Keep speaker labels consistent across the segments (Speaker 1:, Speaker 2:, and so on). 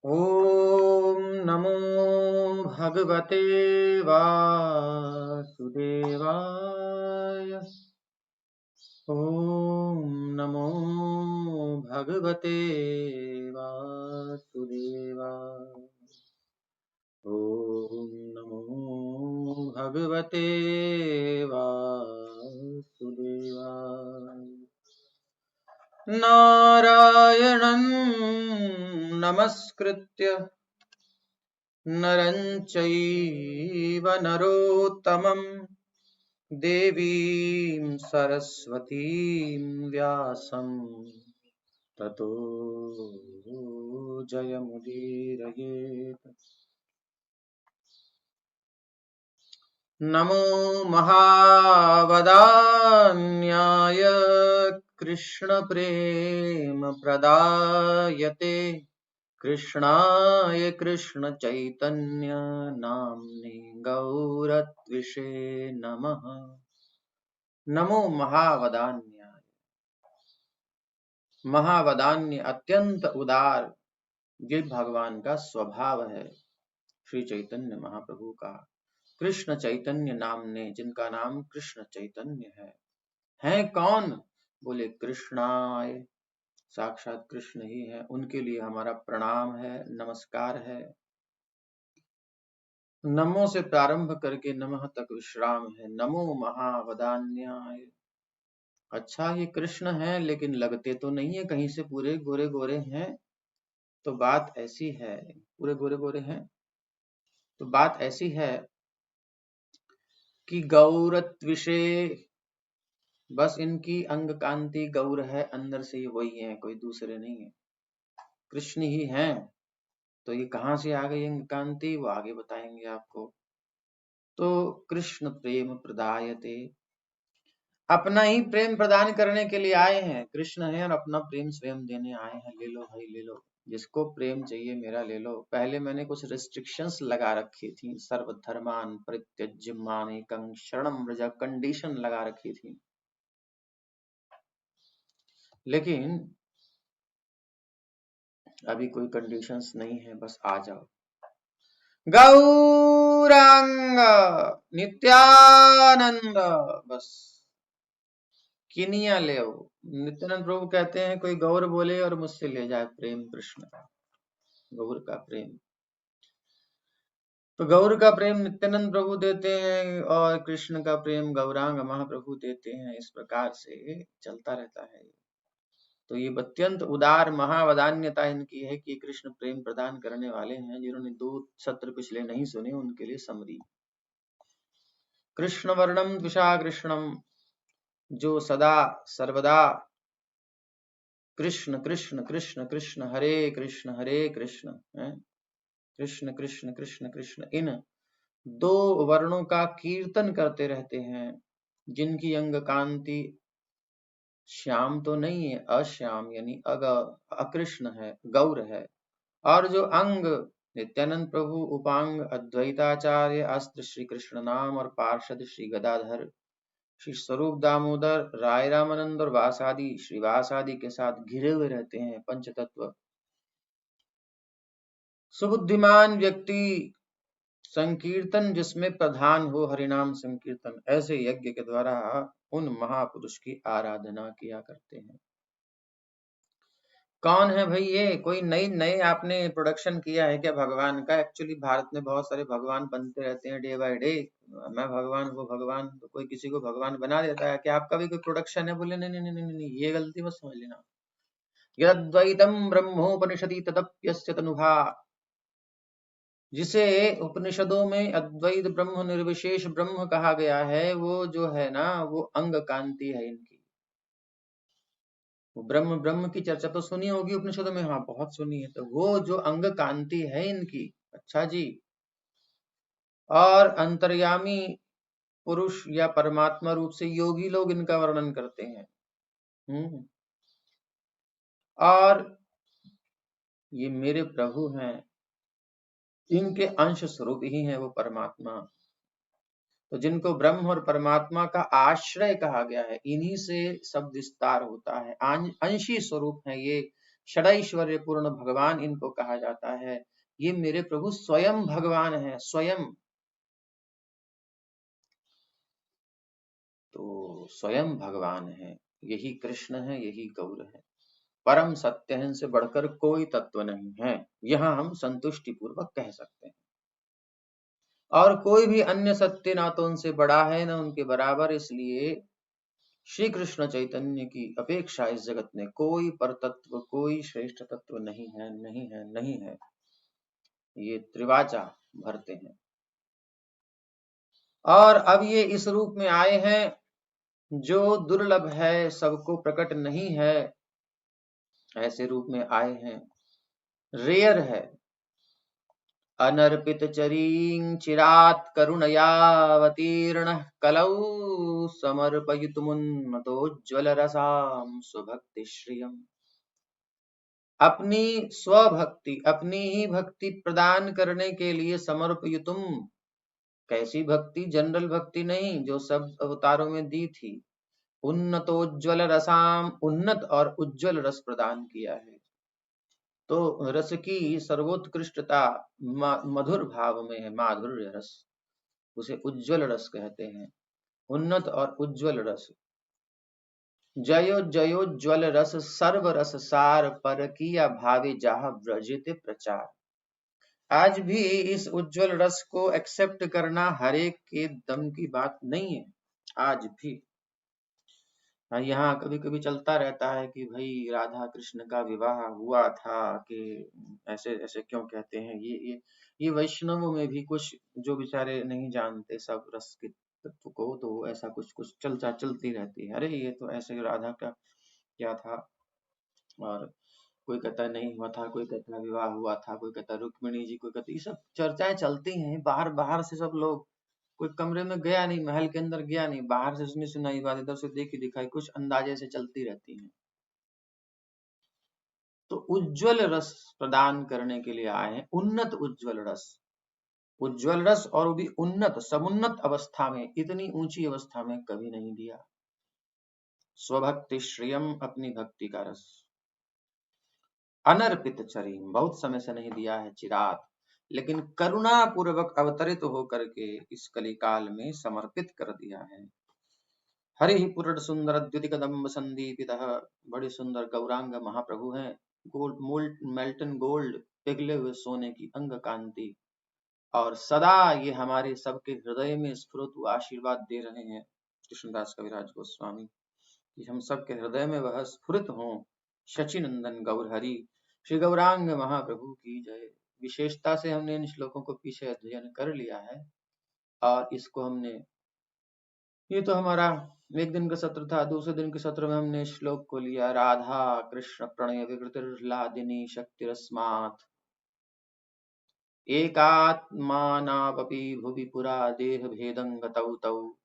Speaker 1: ॐ नमो भगवते वासुदेवाय। ॐ नमो भगवते वासुदेवाय। ॐ नमो भगवते वासुदेवाय। नारायणं नमस्कृत्य नरं चैव नरोत्तमं देवीं सरस्वतीं व्यासं ततो जयमुदीरयेत्। नमो महावदान्याय कृष्णप्रेमप्रदायते कृष्णाय कृष्णचैतन्य नाम्ने गौरत्विषे नमः। नमो महावदान्याय। महावदान्य अत्यंत उदार, ये भगवान का स्वभाव है। श्री चैतन्य महाप्रभु का कृष्ण चैतन्य नाम ने, जिनका नाम कृष्ण चैतन्य है कौन? बोले कृष्णाय, साक्षात कृष्ण ही है। उनके लिए हमारा प्रणाम है, नमस्कार है। नमो से प्रारंभ करके नमः तक विश्राम है। नमो महावदान्याय। अच्छा, ये कृष्ण है लेकिन लगते तो नहीं है कहीं से, पूरे गोरे गोरे हैं। तो बात ऐसी है, पूरे गोरे गोरे हैं तो बात ऐसी है कि गौरत्विषे, बस इनकी अंग कांति गौर है, अंदर से ही वही है, कोई दूसरे नहीं है, कृष्ण ही हैं। तो ये कहां से आ गई अंग कांति, वो आगे बताएंगे आपको। तो कृष्ण प्रेम प्रदायते, अपना ही प्रेम प्रदान करने के लिए आए हैं। कृष्ण है और अपना प्रेम स्वयं देने आए हैं। ले लो भाई, ले लो, जिसको प्रेम चाहिए मेरा ले लो। पहले मैंने कुछ रिस्ट्रिक्शंस लगा रखी थी, सर्वधर्मान परित्यज्य मामेकं शरणं व्रज, कंडीशन लगा रखी थी। लेकिन अभी कोई कंडीशंस नहीं है, बस आ जाओ। गौरांग नित्यानंद, बस किनिया ले आओ। नित्यानंद प्रभु कहते हैं कोई गौर बोले और मुझसे ले जाए प्रेम कृष्ण का, गौर का प्रेम। तो गौर का प्रेम नित्यानंद प्रभु देते हैं और कृष्ण का प्रेम गौरांग महाप्रभु देते हैं। इस प्रकार से चलता रहता है। तो ये अत्यंत उदार महावदान्यता इनकी है कि कृष्ण प्रेम प्रदान करने वाले हैं। जिन्होंने 2 सत्र पिछले नहीं सुने उनके लिए समरी। कृष्ण वर्णम द्विषा कृष्णम, जो सदा सर्वदा कृष्ण कृष्ण कृष्ण कृष्ण हरे कृष्ण है, कृष्ण कृष्ण कृष्ण कृष्ण, इन 2 वर्णों का कीर्तन करते रहते हैं। जिनकी अंग कांति श्याम तो नहीं है, अश्याम यानी अकृष्ण है, गौर है। और जो अंग नित्यानंद प्रभु, उपांग अद्वैताचार्य, अस्त्र श्री कृष्ण नाम और पार्षद श्री गदाधर, श्री स्वरूप दामोदर, राय रामानंद और वासादि श्रीवासादि के साथ घिरे हुए रहते हैं। पंचतत्व सुबुद्धिमान व्यक्ति संकीर्तन जिसमें प्रधान हो, हरिनाम संकीर्तन, ऐसे यज्ञ के द्वारा उन महापुरुष की आराधना किया करते हैं। कौन है भाई ये? कोई नए आपने प्रोडक्शन किया है क्या भगवान का? एक्चुअली भारत में बहुत सारे भगवान बनते रहते हैं डे बाय डे। मैं भगवान, वो भगवान, तो कोई किसी को भगवान बना देता है। क्या आपका भी कोई प्रोडक्शन है? बोले नहीं नहीं नहीं नहीं, ये गलती मत समझ लेना। यद्वैतम ब्रह्मोपनिषदि तदप्यस्य तनुभा, जिसे उपनिषदों में अद्वैत ब्रह्म निर्विशेष ब्रह्म कहा गया है, वो जो है ना, वो अंग कांति है इनकी। वो ब्रह्म, ब्रह्म की चर्चा तो सुनी होगी उपनिषदों में, हाँ बहुत सुनी है। तो वो जो अंग कांति है इनकी, अच्छा जी। और अंतर्यामी पुरुष या परमात्मा रूप से योगी लोग इनका वर्णन करते हैं। और ये मेरे प्रभु हैं, इनके अंश स्वरूप ही है वो परमात्मा। तो जिनको ब्रह्म और परमात्मा का आश्रय कहा गया है, इन्हीं से सब विस्तार होता है। अंशी स्वरूप है ये षडैश्वर्य पूर्ण भगवान इनको कहा जाता है। ये मेरे प्रभु स्वयं भगवान है, स्वयं। तो स्वयं भगवान है, यही कृष्ण है, यही गौर है। परम सत्य है, इनसे बढ़कर कोई तत्व नहीं है, यहां हम संतुष्टि पूर्वक कह सकते हैं। और कोई भी अन्य सत्य ना तो उनसे बड़ा है ना उनके बराबर, इसलिए श्री कृष्ण चैतन्य की अपेक्षा इस जगत में कोई परतत्व, कोई श्रेष्ठ तत्व नहीं है, नहीं है, नहीं है। ये त्रिवाचा भरते हैं। और अब ये इस रूप में आए हैं जो दुर्लभ है, सबको प्रकट नहीं है, ऐसे रूप में आए हैं, रेयर है। अनर्पित चरीं चिरात् करुणयावतीर्णः कलौ समर्पयितुमुन्मतोज्ज्वल रसां स्वभक्ति श्रियम्। अपनी स्वभक्ति, अपनी ही भक्ति प्रदान करने के लिए समर्पयितुम, कैसी भक्ति? जनरल भक्ति नहीं जो सब अवतारों में दी थी। उन्नतोज्ज्वल रसाम, उन्नत और उज्ज्वल रस प्रदान किया है। तो रस की सर्वोत्कृष्टता मधुर भाव में है, माधुर्य रस, उसे उज्ज्वल रस कहते हैं। उन्नत और उज्ज्वल रस। जयो जयोज्वल रस सर्व रस सार, पर किया भावे जाह व्रजित प्रचार। आज भी इस उज्ज्वल रस को एक्सेप्ट करना हर एक के दम की बात नहीं है। आज भी यहाँ कभी कभी चलता रहता है कि भाई राधा कृष्ण का विवाह हुआ था, कि ऐसे ऐसे क्यों कहते हैं। ये वैष्णवों में भी कुछ जो बेचारे नहीं जानते सब रस के तत्व को, तो ऐसा कुछ कुछ चलती रहती है। अरे ये तो ऐसे राधा का क्या था, और कोई कहता है नहीं हुआ था, कोई कहता है विवाह हुआ था, कोई कहता है रुक्मिणी जी, कोई कहता है, ये सब चर्चाएं चलती हैं। बाहर बाहर से सब लोग, कोई कमरे में गया नहीं, महल के अंदर गया नहीं, बाहर से सुनी सुनाई बात इधर से देखी दिखाई कुछ अंदाजे से चलती रहती हैं। तो उज्ज्वल रस प्रदान करने के लिए आए हैं, उन्नत उज्ज्वल रस। उज्ज्वल रस और वो भी उन्नत, समुन्नत अवस्था में, इतनी ऊंची अवस्था में कभी नहीं दिया। स्वभक्ति श्रियम, अपनी भक्ति का रस। अनर्पित चरीम, बहुत समय से नहीं दिया है चिरात, लेकिन करुणा पूर्वक अवतरित होकर के इस कलिकाल में समर्पित कर दिया है। हरि पुरड सुंदर द्युति कदम्ब संदीपितः, बड़े सुंदर गौरांग महाप्रभु हैं। गोल्ड, मेल्टन गोल्ड, पिघले हुए सोने की अंग कांति, और सदा ये हमारे सबके हृदय में स्फुरतु आशीर्वाद दे रहे हैं कृष्णदास कविराज गोस्वामी, कि हम सबके हृदय में वह स्फुरित हों। शचीनंदन गौर हरि, श्री गौरांग महाप्रभु की जय। विशेषता से हमने इन श्लोकों को पीछे अध्ययन कर लिया है, और इसको हमने, ये तो हमारा एक दिन का सत्र था। दूसरे दिन के सत्र में हमने श्लोक को लिया, राधा कृष्ण प्रणय विकृतिर्लादिनी शक्तिरस्मात् एकात्मानावपि भुवि पुरा देह भेदं गतौ तौ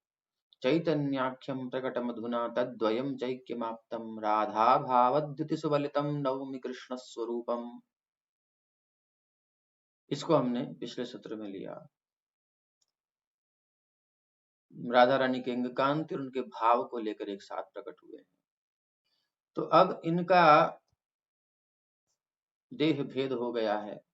Speaker 1: चैतन्याख्यं प्रकटमधुना तद्वयं चैक्यमाप्तं, राधा भावद्युति सुबलितं नौमि कृष्ण स्वरूपम। इसको हमने पिछले सत्र में लिया। राधा रानी के अंग कांति और उनके भाव को लेकर एक साथ प्रकट हुए हैं। तो अब इनका देह भेद हो गया है।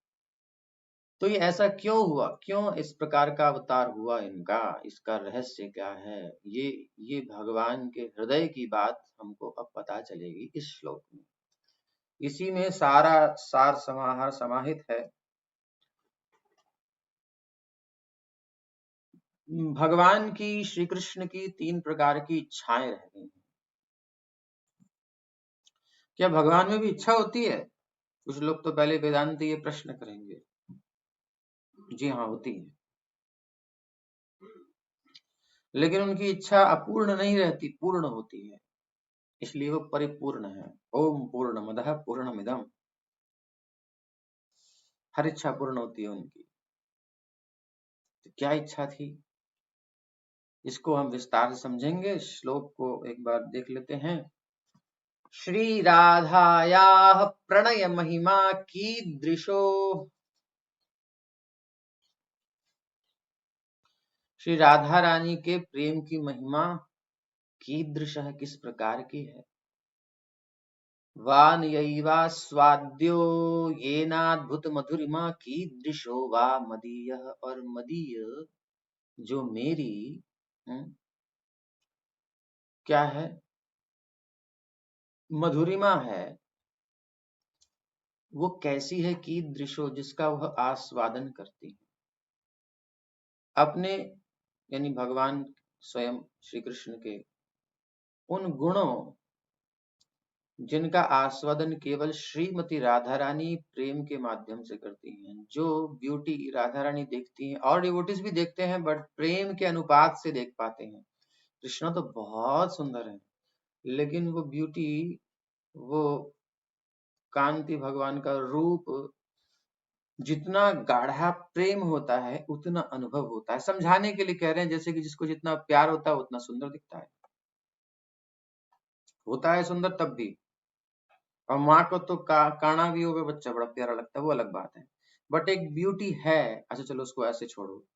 Speaker 1: तो ये ऐसा क्यों हुआ, क्यों इस प्रकार का अवतार हुआ इनका, इसका रहस्य क्या है? ये भगवान के हृदय की बात हमको अब पता चलेगी इस श्लोक में। इसी में सारा सार समाहार समाहित है। भगवान की, श्री कृष्ण की 3 प्रकार की इच्छाएं रहती हैं। क्या भगवान में भी इच्छा होती है? कुछ लोग तो पहले वेदांती ये प्रश्न करेंगे। जी हाँ, होती है, लेकिन उनकी इच्छा अपूर्ण नहीं रहती, पूर्ण होती है, इसलिए वो परिपूर्ण है। ओम पूर्णमदः पूर्णमिदम्, हर इच्छा पूर्ण होती है उनकी। तो क्या इच्छा थी, इसको हम विस्तार से समझेंगे। श्लोक को एक बार देख लेते हैं। श्री राधायाः प्रणय महिमा कीदृशो, श्री राधा रानी के प्रेम की महिमा कीदृश है, किस प्रकार की है। वानयैवास्वाद्यो येनाद्भुत मधुरिमा कीदृशो वा मदीयः। और मदीय जो मेरी क्या है, मधुरिमा है, वो कैसी है, कीदृशो जिसका वह आस्वादन करती है। अपने यानी भगवान स्वयं श्री कृष्ण के उन गुणों जिनका आस्वादन केवल श्रीमती राधा रानी प्रेम के माध्यम से करती हैं। जो ब्यूटी राधा रानी देखती हैं और डिवोटीज भी देखते हैं, बट प्रेम के अनुपात से देख पाते हैं। कृष्णा तो बहुत सुंदर है, लेकिन वो ब्यूटी, वो कांति, भगवान का रूप, जितना गाढ़ा प्रेम होता है उतना अनुभव होता है। समझाने के लिए कह रहे हैं, जैसे कि जिसको जितना प्यार होता है उतना सुंदर दिखता है, होता है सुंदर तब भी। और माँ को तो काना भी होगा बच्चा बड़ा प्यारा लगता है, वो अलग बात है। बट एक ब्यूटी है। अच्छा चलो उसको ऐसे छोड़ो,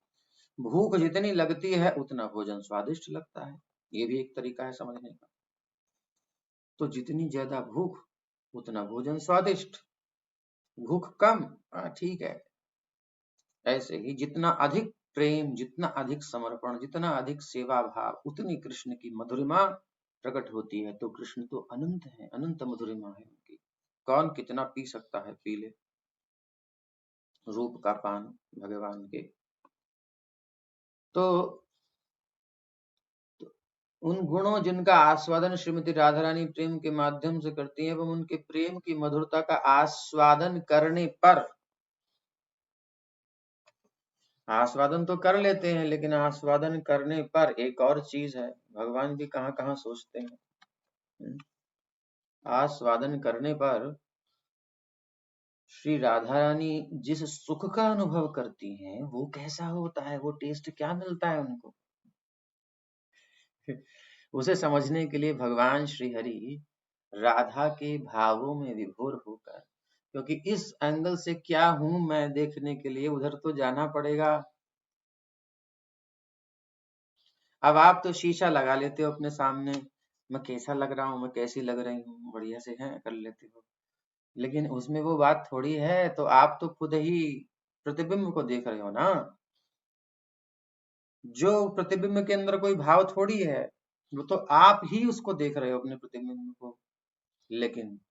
Speaker 1: भूख जितनी लगती है उतना भोजन स्वादिष्ट लगता है, ये भी एक तरीका है समझने का। तो जितनी ज्यादा भूख उतना भोजन स्वादिष्ट, भूख कम ठीक है। ऐसे ही जितना अधिक प्रेम, जितना अधिक समर्पण, जितना अधिक सेवा भाव, उतनी कृष्ण की मधुरिमा प्रकट होती है। तो कृष्ण तो अनंत है, अनंत मधुरिमा है उनकी। कौन कितना पी सकता है, पी ले रूप का पान भगवान के। तो उन गुणों जिनका आस्वादन श्रीमती राधा रानी प्रेम के माध्यम से करती है, एवं उनके प्रेम की मधुरता का आस्वादन करने पर, आस्वादन तो कर लेते हैं, लेकिन आस्वादन करने पर एक और चीज है, भगवान भी कहाँ कहाँ सोचते हैं। आस्वादन करने पर श्री राधा रानी जिस सुख का अनुभव करती हैं, वो कैसा होता है, वो टेस्ट क्या मिलता है उनको। उसे समझने के लिए भगवान श्री हरि राधा के भावों में विभोर होकर, क्योंकि इस एंगल से क्या हूं मैं देखने के लिए उधर तो जाना पड़ेगा। अब आप तो शीशा लगा लेते हो अपने सामने, मैं कैसा लग रहा हूँ, मैं कैसी लग रही हूँ, बढ़िया से है कर लेते हो। लेकिन उसमें वो बात थोड़ी है, तो आप तो खुद ही प्रतिबिंब को देख रहे हो ना। जो प्रतिबिंब के अंदर कोई भाव थोड़ी है, वो तो आप ही उसको देख रहे हो अपने प्रतिबिंब को। लेकिन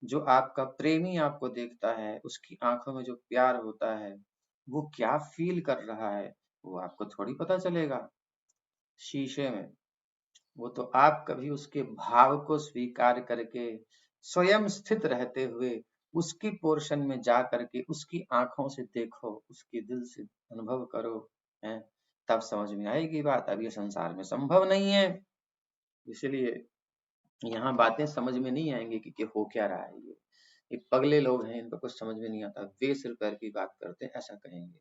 Speaker 1: जो आपका प्रेमी आपको देखता है, उसकी आंखों में जो प्यार होता है, वो क्या फील कर रहा है, वो आपको थोड़ी पता चलेगा शीशे में। वो तो आप कभी उसके भाव को स्वीकार करके, स्वयं स्थित रहते हुए उसकी पोर्शन में जा करके उसकी आंखों से देखो, उसके दिल से अनुभव करो, हैं, तब समझ में आएगी बात। अब ये संसार में संभव नहीं है, इसलिए यहाँ बातें समझ में नहीं आएंगी कि हो क्या रहा है। ये पगले लोग हैं, इनको कुछ समझ में नहीं आता, वे सिर पैर की बात करते हैं ऐसा कहेंगे।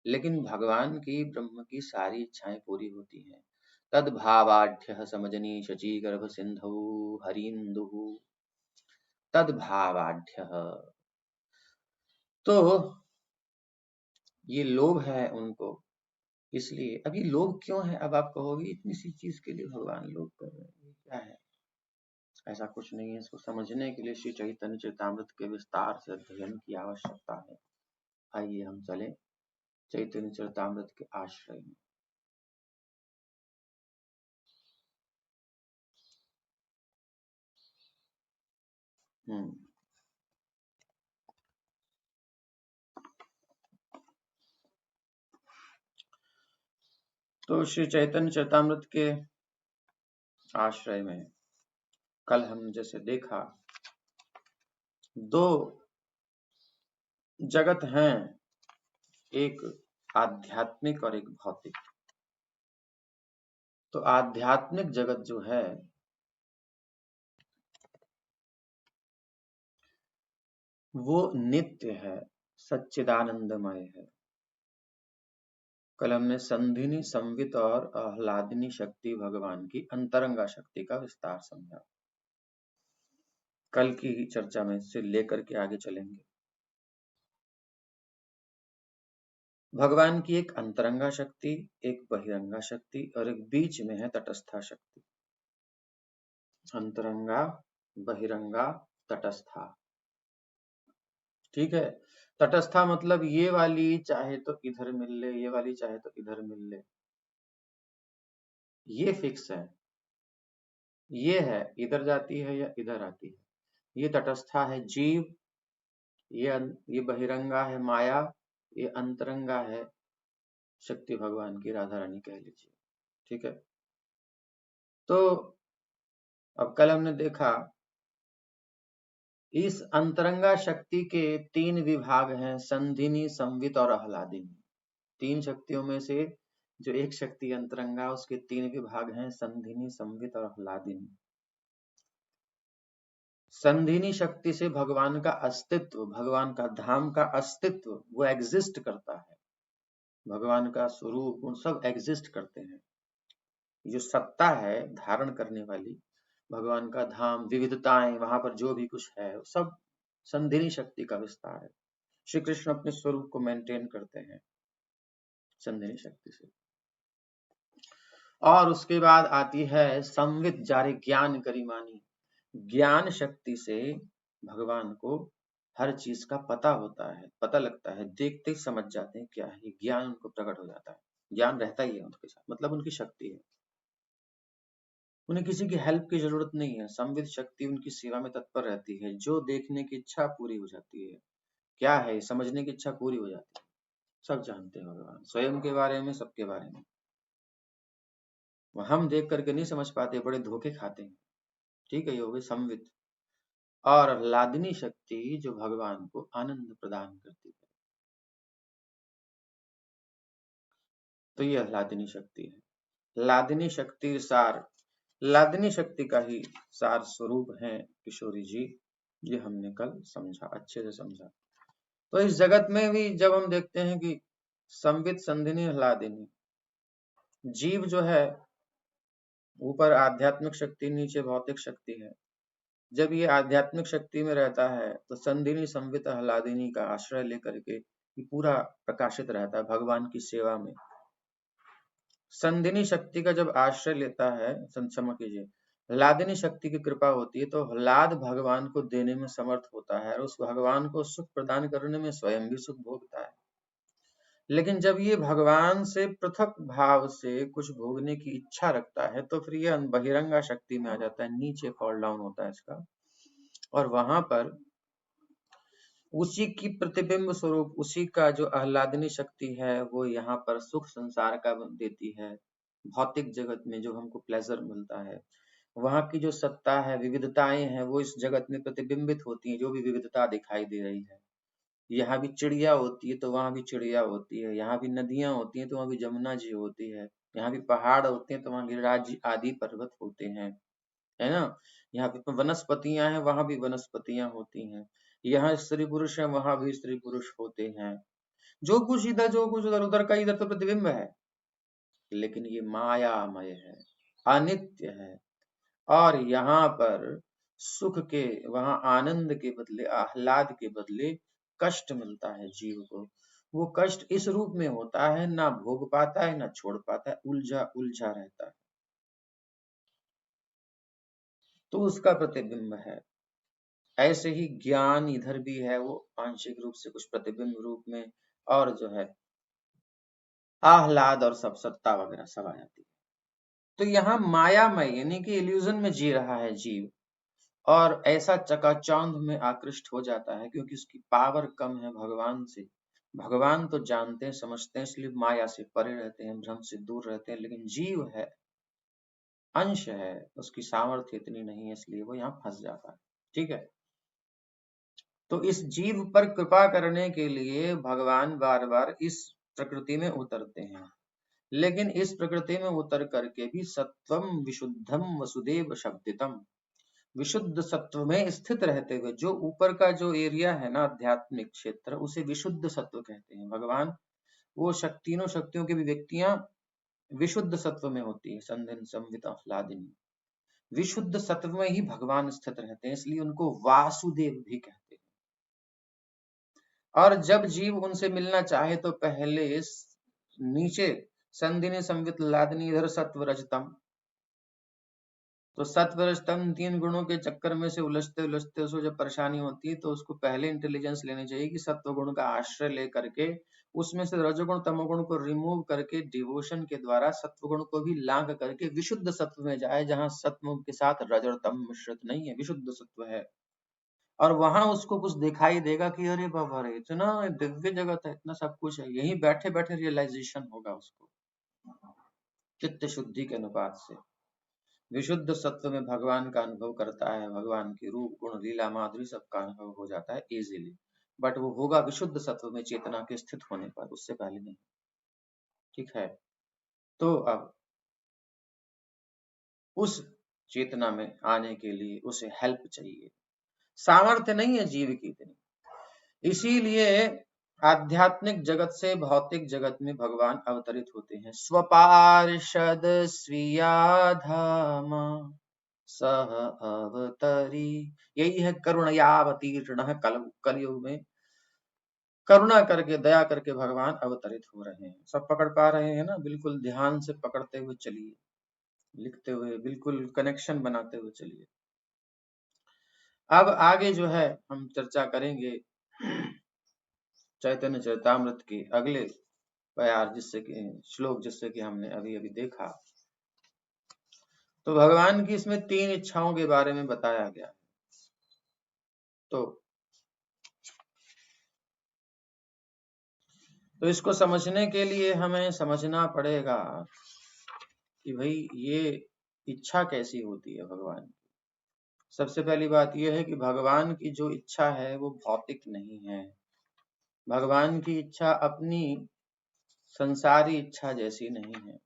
Speaker 1: लेकिन भगवान की, ब्रह्म की सारी इच्छाएं पूरी होती हैं। तद भावाढ्य समजनी शची गर्भ सिंधु हरिंदु, तद भावाढ्य। तो ये लोभ है उनको, इसलिए। अब ये लोभ क्यों है, अब आप कहोगे इतनी सी चीज के लिए भगवान लोभ कर रहे हैं, क्या है। ऐसा कुछ नहीं है, इसको समझने के लिए श्री चैतन्य चरितामृत के विस्तार से अध्ययन की आवश्यकता है। आइए हम चलें चैतन्य चरितामृत के आश्रय में। तो श्री चैतन्य चरितामृत के आश्रय में कल हम जैसे देखा, दो जगत हैं, एक आध्यात्मिक और एक भौतिक। तो आध्यात्मिक जगत जो है वो नित्य है, सच्चिदानंदमय है। कल हमने संधिनी, संवित और आह्लादिनी शक्ति भगवान की अंतरंगा शक्ति का विस्तार समझा। कल की चर्चा में इससे लेकर के आगे चलेंगे। भगवान की एक अंतरंगा शक्ति, एक बहिरंगा शक्ति और एक बीच में है तटस्था शक्ति। अंतरंगा, बहिरंगा, तटस्था। ठीक है, तटस्था मतलब ये वाली चाहे तो इधर मिल ले, ये वाली चाहे तो इधर मिल ले, ये फिक्स है। ये है इधर जाती है या इधर आती है, ये तटस्था है जीव, ये बहिरंगा है माया, ये अंतरंगा है शक्ति भगवान की, राधा रानी कह लीजिए। ठीक है, तो अब कल हमने देखा इस अंतरंगा शक्ति के 3 विभाग हैं, संधिनी, संवित और आह्लादिनी। 3 शक्तियों में से जो एक शक्ति अंतरंगा, उसके 3 विभाग हैं, संधिनी, संवित और आह्लादिनी। संधिनी शक्ति से भगवान का अस्तित्व, भगवान का धाम का अस्तित्व वो एग्जिस्ट करता है, भगवान का स्वरूप वो सब एग्जिस्ट करते हैं। जो सत्ता है धारण करने वाली, भगवान का धाम, विविधताएं, वहां पर जो भी कुछ है सब संधिनी शक्ति का विस्तार है। श्री कृष्ण अपने स्वरूप को मेंटेन करते हैं संधिनी शक्ति से। और उसके बाद आती है संवित, जारे ज्ञान गरिमानी। ज्ञान शक्ति से भगवान को हर चीज का पता होता है, पता लगता है, देखते ही समझ जाते हैं क्या है, ज्ञान उनको प्रकट हो जाता है, ज्ञान रहता ही है उनके साथ, मतलब उनकी शक्ति है, उन्हें किसी की हेल्प की जरूरत नहीं है। संवित शक्ति उनकी सेवा में तत्पर रहती है, जो देखने की इच्छा पूरी हो जाती है, क्या है समझने की इच्छा पूरी हो जाती है, सब जानते हैं भगवान स्वयं के बारे में, सबके बारे में। हम देख करके नहीं समझ पाते, बड़े धोखे खाते हैं। ठीक है, ये हो गई संवित। और आह्लादिनी शक्ति जो भगवान को आनंद प्रदान करती है, तो ये आह्लादिनी शक्ति है। लादिनी शक्ति सार, लादिनी शक्ति का ही सार स्वरूप है किशोरी जी, ये हमने कल समझा, अच्छे से समझा। तो इस जगत में भी जब हम देखते हैं कि संवित, संधिनी, आह्लादिनी, जीव जो है ऊपर आध्यात्मिक शक्ति, नीचे भौतिक शक्ति है। जब ये आध्यात्मिक शक्ति में रहता है तो संधिनी, संवित, आह्लादिनी का आश्रय लेकर के ये पूरा प्रकाशित रहता है भगवान की सेवा में। संधिनी शक्ति का जब आश्रय लेता है, क्षमा कीजिए, आह्लादिनी शक्ति की कृपा होती है तो आह्लाद भगवान को देने में समर्थ होता है और उस भगवान को सुख प्रदान करने में स्वयं भी सुख भोगता है। लेकिन जब ये भगवान से पृथक भाव से कुछ भोगने की इच्छा रखता है तो फिर ये बहिरंगा शक्ति में आ जाता है, नीचे फॉल डाउन होता है इसका, और वहां पर उसी की प्रतिबिंब स्वरूप, उसी का जो आह्लादिनी शक्ति है वो यहाँ पर सुख संसार का देती है। भौतिक जगत में जो हमको प्लेजर मिलता है, वहां की जो सत्ता है, विविधताएं हैं, वो इस जगत में प्रतिबिंबित होती है, जो भी विविधता दिखाई दे रही है। यहाँ भी चिड़िया होती है तो वहां भी चिड़िया होती है, यहाँ भी नदियां होती हैं तो वहां भी जमुना जी होती है, यहाँ भी पहाड़ होते हैं तो वहां गिरिराज जी आदि पर्वत होते हैं, है ना। यहाँ पे वनस्पतियां हैं, वहां भी वनस्पतियां होती हैं, यहाँ स्त्री पुरुष है, वहां भी स्त्री पुरुष होते हैं। जो कुछ इधर, जो कुछ उधर, उधर का इधर तो प्रतिबिंब है, लेकिन ये मायामय है, अनित्य है। और यहाँ पर सुख के, वहां आनंद के बदले, आह्लाद के बदले कष्ट मिलता है जीव को। वो कष्ट इस रूप में होता है, ना भोग पाता है ना छोड़ पाता है, उलझा उलझा रहता है, तो उसका प्रतिबिंब है। ऐसे ही ज्ञान इधर भी है, वो आंशिक रूप से कुछ प्रतिबिंब रूप में, और जो है आह्लाद और सब सत्ता वगैरह सब आ जाती है। तो यहाँ मायामय यानी कि इल्यूजन में जी रहा है जीव, और ऐसा चकाचौंध में आकृष्ट हो जाता है क्योंकि उसकी पावर कम है भगवान से। भगवान तो जानते हैं, समझते हैं, इसलिए माया से परे रहते हैं, भ्रम से दूर रहते हैं, लेकिन जीव है, अंश है, उसकी सामर्थ्य इतनी नहीं है, इसलिए वो यहाँ फंस जाता है। ठीक है, तो इस जीव पर कृपा करने के लिए भगवान बार बार इस प्रकृति में उतरते हैं, लेकिन इस प्रकृति में उतर करके भी सत्वम विशुद्धम वसुदेव शब्दितम, विशुद्ध सत्व में स्थित रहते हुए, जो ऊपर का जो एरिया है ना आध्यात्मिक क्षेत्र, उसे विशुद्ध सत्व कहते हैं। भगवान वो तीनों शक्तियों की व्यक्तियां विशुद्ध सत्व में होती है, संधिन, संवित, आह्लादिनी, विशुद्ध सत्व में ही भगवान स्थित रहते हैं, इसलिए उनको वासुदेव भी कहते हैं। और जब जीव उनसे मिलना चाहे तो पहले नीचे संधिनी, संवित, आह्लादिनी, इधर सत्व रजतम, तो सत्व रज तम 3 गुणों के चक्कर में से उलझते उलझते उसको जब परेशानी होती है तो उसको पहले इंटेलिजेंस लेनी चाहिए कि सत्व गुण का आश्रय ले करके उसमें से रजोगुण तमोगुण को रिमूव करके डिवोशन के द्वारा सत्व गुण को भी लांघ करके विशुद्ध सत्व में जाए, जहां सत्व के साथ रज और तम मिश्रित नहीं है, विशुद्ध सत्व है। और वहां उसको कुछ दिखाई देगा कि अरे बाबा रे, इतना दिव्य जगत है, इतना सब कुछ है, यही बैठे बैठे रियलाइजेशन होगा उसको चित्त शुद्धि के अनुपात से। विशुद्ध सत्व में भगवान का अनुभव करता है, भगवान की रूप गुण लीला माधुरी सबका अनुभव हो जाता है इजीली, बट वो होगा विशुद्ध सत्व में चेतना के स्थित होने पर, उससे पहले नहीं। ठीक है, तो अब उस चेतना में आने के लिए उसे हेल्प चाहिए, सामर्थ्य नहीं है जीव की इतनी। इसीलिए आध्यात्मिक जगत से भौतिक जगत में भगवान अवतरित होते हैं। स्वपार्षद स्वीयाधाम सह अवतरी, यही है करुणयावतीर्ण, कलयुग में करुणा करके दया करके भगवान अवतरित हो रहे हैं। सब पकड़ पा रहे हैं ना? बिल्कुल ध्यान से पकड़ते हुए चलिए, लिखते हुए बिल्कुल कनेक्शन बनाते हुए चलिए। अब आगे जो है हम चर्चा करेंगे चैतन्य चरितामृत के अगले प्यार जिससे कि श्लोक जिससे कि हमने अभी अभी देखा। तो भगवान की इसमें 3 इच्छाओं के बारे में बताया गया। तो इसको समझने के लिए हमें समझना पड़ेगा कि भाई ये इच्छा कैसी होती है भगवान की। सबसे पहली बात यह है कि भगवान की जो इच्छा है वो भौतिक नहीं है। भगवान की इच्छा अपनी संसारी इच्छा जैसी नहीं है।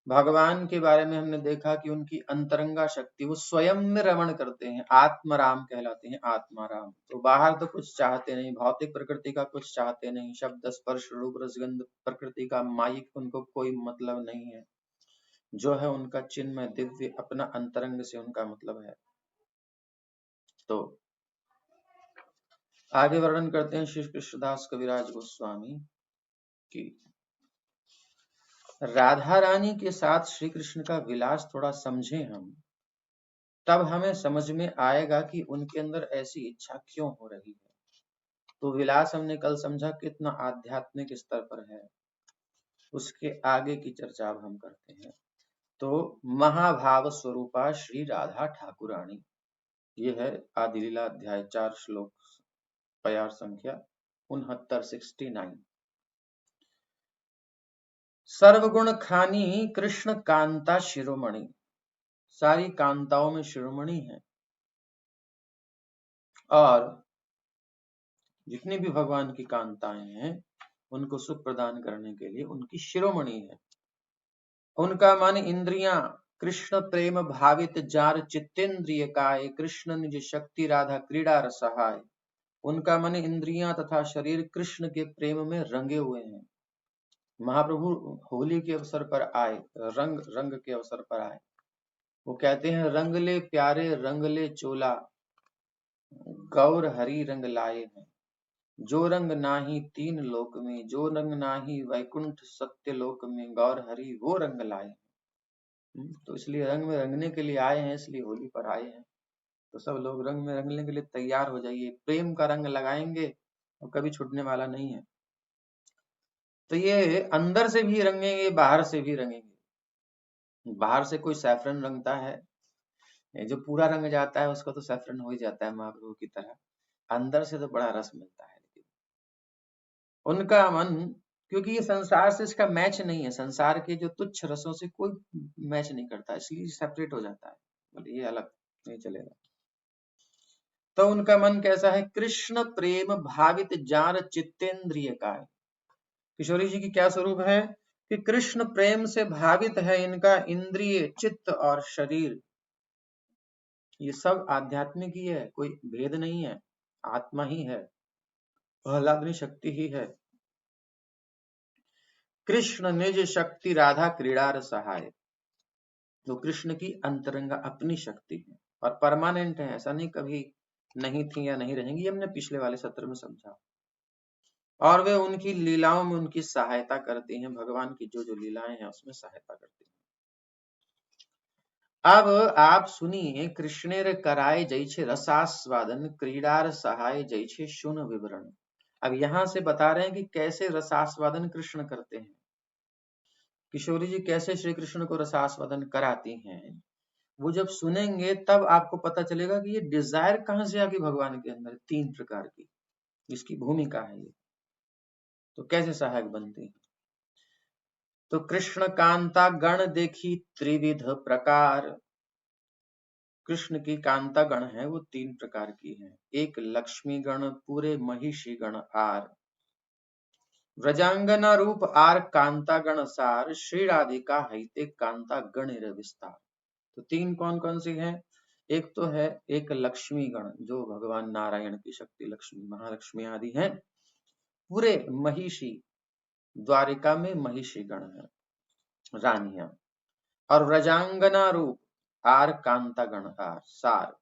Speaker 1: भगवान के बारे में हमने देखा कि उनकी अंतरंगा शक्ति, वो स्वयं में रमण करते हैं, आत्मराम कहलाते हैं, आत्माराम। तो बाहर तो कुछ चाहते नहीं, भौतिक प्रकृति का कुछ चाहते नहीं, शब्द स्पर्श रूप रसगंध प्रकृति का माइक उनको कोई मतलब नहीं है। जो है उनका चिन्मय दिव्य अपना अंतरंग से उनका मतलब है। तो आगे वर्णन करते हैं श्री कृष्णदास कविराज गोस्वामी की राधा रानी के साथ श्री कृष्ण का विलास थोड़ा समझें हम, तब हमें समझ में आएगा कि उनके अंदर ऐसी इच्छा क्यों हो रही है। तो विलास हमने कल समझा कितना आध्यात्मिक स्तर पर है, उसके आगे की चर्चा अब हम करते हैं। तो महाभाव स्वरूपा श्री राधा ठाकुरानी, ये है आदि लीला अध्याय 4 श्लोक प्यार संख्या 69। सर्वगुण खानी कृष्ण कांता शिरोमणि, सारी कांताओं में शिरोमणि है, और जितनी भी भगवान की कांताएं हैं उनको सुख प्रदान करने के लिए उनकी शिरोमणि है। उनका मन इंद्रियां कृष्ण प्रेम भावित जार चित्तेंद्रिय काय, कृष्ण निज शक्ति राधा क्रीड़ा रसहाय। उनका मन इंद्रियां तथा शरीर कृष्ण के प्रेम में रंगे हुए हैं। महाप्रभु होली के अवसर पर आए, रंग रंग के अवसर पर आए। वो कहते हैं रंग ले प्यारे रंग ले चोला, गौर हरि रंग लाए हैं। जो रंग नाही तीन लोक में, जो रंग नाही वैकुंठ सत्य लोक में, गौर हरि वो रंग लाए। तो इसलिए रंग में रंगने के लिए आए हैं, इसलिए होली पर आए हैं। तो सब लोग रंग में रंगने के लिए तैयार हो जाइए, प्रेम का रंग लगाएंगे और कभी छूटने वाला नहीं है। तो ये अंदर से भी रंगेंगे, बाहर से भी रंगेंगे। बाहर से कोई सैफरन रंगता है, जो पूरा रंग जाता है उसको तो सैफरन हो ही जाता है महाप्रभु की तरह, अंदर से तो बड़ा रस मिलता है। उनका मन, क्योंकि ये संसार से इसका मैच नहीं है, संसार के जो तुच्छ रसों से कोई मैच नहीं करता, इसलिए सेपरेट हो जाता है, बोले ये अलग नहीं चलेगा। तो उनका मन कैसा है? कृष्ण प्रेम भावित जार चित्तेंद्रिय काय। किशोरी जी की क्या स्वरूप है कि कृष्ण प्रेम से भावित है इनका इंद्रिय, चित्त और शरीर। ये सब आध्यात्मिक ही है, कोई भेद नहीं है, आत्मा ही है, आह्लादनी शक्ति ही है। कृष्ण निज शक्ति राधा क्रीड़ा सहाय। तो कृष्ण की अंतरंगा अपनी शक्ति है और परमानेंट है, ऐसा नहीं कभी नहीं थी या नहीं रहेंगी, हमने पिछले वाले सत्र में समझा। और वे उनकी लीलाओं में उनकी सहायता करते हैं, भगवान की जो जो लीलाएं हैं उसमें सहायता करते हैं। अब आप सुनिए, कृष्णेर कराय जैछे रसास्वादन, क्रीडार सहाय जैछे शुन विवरण। अब यहाँ से बता रहे हैं कि कैसे रसास्वादन कृष्ण करते हैं, किशोरी जी कैसे श्री कृष्ण को रसास्वादन कराती हैं। वो जब सुनेंगे तब आपको पता चलेगा कि ये डिजायर कहाँ से आके भगवान के अंदर, 3 प्रकार की इसकी भूमिका है ये, तो कैसे सहायक बनती है। तो कृष्ण कांता गण देखी त्रिविध प्रकार, कृष्ण की कांता गण है वो 3 प्रकार की है। एक लक्ष्मी गण पूरे महिषी गण आर, व्रजांगना रूप आर कांता गण सार, श्री राधिका हैते कांता गणिर विस्तार। तो 3 कौन कौन सी हैं? एक तो है एक लक्ष्मी गण, जो भगवान नारायण की शक्ति लक्ष्मी महालक्ष्मी आदि हैं, पूरे महिषी, द्वारिका में महिषी गण है, रानियां। और व्रजांगना रूप आर कांता गण आर सार,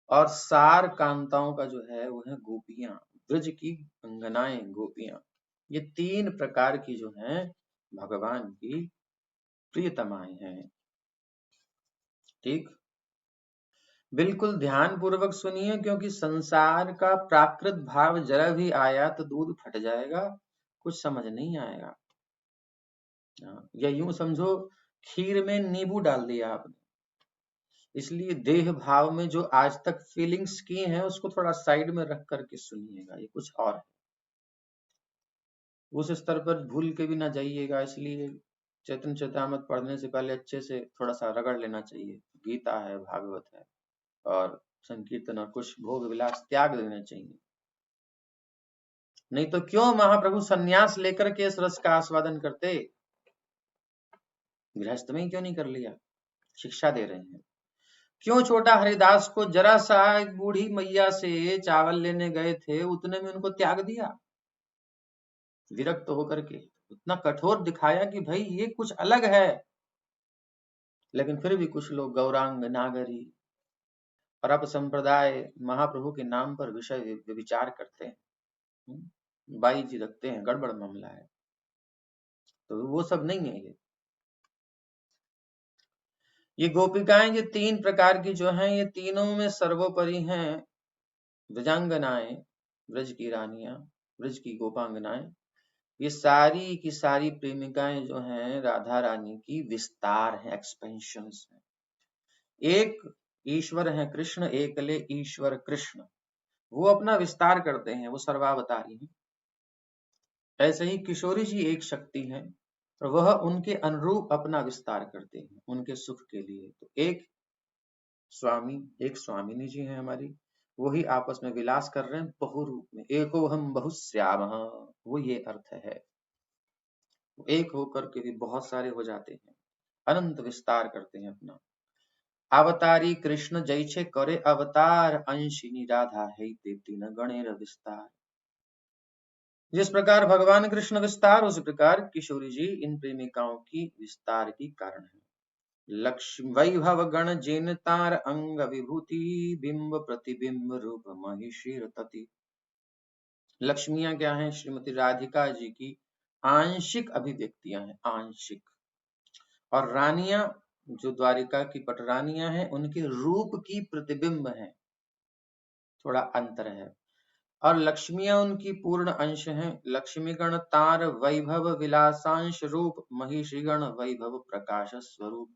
Speaker 1: और सार कांताओं का जो है वो है गोपियां, ब्रज की अंगनाएं गोपियां। ये 3 प्रकार की जो हैं भगवान की प्रियतमाएं हैं। ठीक, बिल्कुल ध्यान पूर्वक सुनिए, क्योंकि संसार का प्राकृत भाव जरा भी आया तो दूध फट जाएगा, कुछ समझ नहीं आएगा। या यूं समझो खीर में नींबू डाल दिया आपने, इसलिए देह भाव में जो आज तक फीलिंग्स की हैं उसको थोड़ा साइड में रख करके सुनिएगा, ये कुछ और है। उस स्तर पर भूल के भी ना जाइएगा, इसलिए चैतन्य चैतामृत पढ़ने से पहले अच्छे से थोड़ा सा रगड़ लेना चाहिए। गीता है, भागवत है, और संकीर्तन और कुछ भोग विलास त्याग देने चाहिए। नहीं तो क्यों महाप्रभु सन्यास लेकर के इस रस का आस्वादन करते, गृहस्थ में ही क्यों नहीं कर लिया। शिक्षा दे रहे हैं। क्यों छोटा हरिदास को जरा सा एक बूढ़ी मैया से चावल लेने गए थे, उतने में उनको त्याग दिया, विरक्त होकर के उतना कठोर दिखाया कि भाई ये कुछ अलग है। लेकिन फिर भी कुछ लोग गौरांग नागरी और अप संप्रदाय महाप्रभु के नाम पर विषय विचार करते हैं, बाई जी रखते हैं, गड़बड़ मामला है। तो वो सब नहीं है ये गोपिकाएं जो 3 प्रकार की जो हैं, ये तीनों में सर्वोपरि हैं ब्रजांगनाएं, ब्रज की रानियां, ब्रज की गोपांगनाएं। ये सारी की सारी प्रेमिकाएं जो हैं राधा रानी की विस्तार है, एक्सपेंशंस है। एक ईश्वर है कृष्ण, एकले ईश्वर कृष्ण, वो अपना विस्तार करते हैं, वो सर्वावतारी हैं। ऐसे ही किशोरी जी एक शक्ति है, और वह उनके अनुरूप अपना विस्तार करते हैं उनके सुख के लिए। तो एक स्वामी, एक स्वामिनी जी हैं हमारी, वही आपस में विलास कर रहे हैं बहुरूप में। एको हम बहुश्यामः, वो ये अर्थ है। एक होकर के भी बहुत सारे हो जाते हैं, अनंत विस्तार करते हैं अपना। अवतारी कृष्ण जैछे करे अवतार, अंशिनी राधा है ते तीन गणेर विस्तार। जिस प्रकार भगवान कृष्ण विस्तार, उस प्रकार किशोरी जी इन प्रेमिकाओं की विस्तार की कारण है। लक्ष्मी वैभव गण जेन तार अंग विभूति, बिंब प्रतिबिंब रूप महिषीर तति। लक्ष्मियां क्या हैं? श्रीमती राधिका जी की आंशिक अभिव्यक्तियां हैं, आंशिक। और रानियां जो द्वारिका की पटरानियां हैं, उनके रूप की प्रतिबिंब है, थोड़ा अंतर है। और लक्ष्मियां उनकी पूर्ण अंश हैं। लक्ष्मीगण तार वैभव विलासांश रूप, महिषीगण वैभव प्रकाश स्वरूप।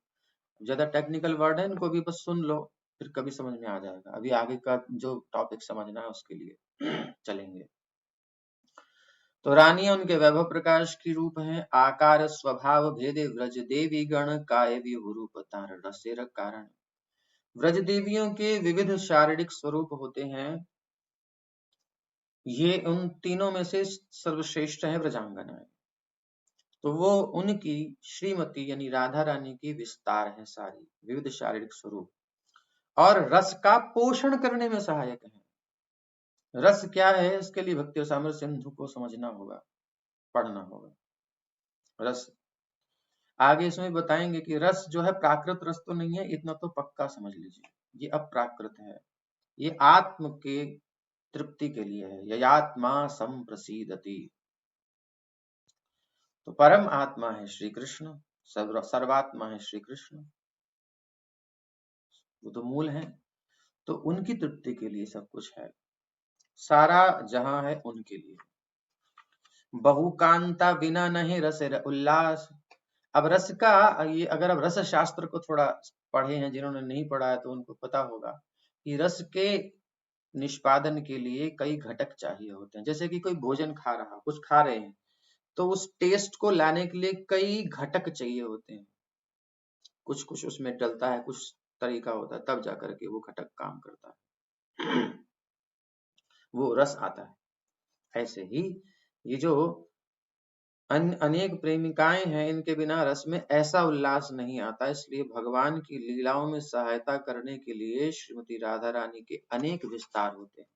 Speaker 1: ज्यादा टेक्निकल वर्ड है, इनको भी बस सुन लो, फिर कभी समझ में आ जाएगा। अभी आगे का जो टॉपिक समझना है उसके लिए चलेंगे। तो रानियां उनके वैभव प्रकाश की रूप हैं। आकार स्वभाव भेदे व्रज देवी गण, काय व्यूह रूप तार रसेर कारण। व्रज देवियों के विविध शारीरिक स्वरूप होते हैं। ये उन तीनों में से सर्वश्रेष्ठ है व्रजांगनाएं। तो वो उनकी श्रीमती यानी राधा रानी की विस्तार है, सारी विविध शारीरिक स्वरूप, और रस का पोषण करने में सहायक है। रस क्या है, इसके लिए भक्ति सामर्थ्य सिंधु को समझना होगा, पढ़ना होगा। रस आगे इसमें बताएंगे कि रस जो है प्राकृत रस तो नहीं है, इतना तो पक्का समझ लीजिए, ये अप्राकृत है। ये आत्म के तृप्ति के लिए है। ययात्मा संप्रसीदति, तो परम आत्मा है श्री कृष्ण, सर्वात्मा है श्री कृष्ण। वो तो मूल है। तो उनकी तृप्ति के लिए सब कुछ है, सारा जहां है उनके लिए। बहुकांता बिना नहीं रस उल्लास। अब रस का, ये अगर अब रस शास्त्र को थोड़ा पढ़े हैं, जिन्होंने नहीं पढ़ा है तो उनको पता होगा कि रस के निष्पादन के लिए कई घटक चाहिए होते हैं। जैसे कि कोई भोजन खा रहा, कुछ खा रहे हैं, तो उस टेस्ट को लाने के लिए कई घटक चाहिए होते हैं। कुछ कुछ उसमें डलता है, कुछ तरीका होता है, तब जाकर के वो घटक काम करता है, वो रस आता है। ऐसे ही ये जो अनेक प्रेमिकाएं हैं, इनके बिना रस में ऐसा उल्लास नहीं आता। इसलिए भगवान की लीलाओं में सहायता करने के लिए श्रीमती राधा रानी के अनेक विस्तार होते हैं।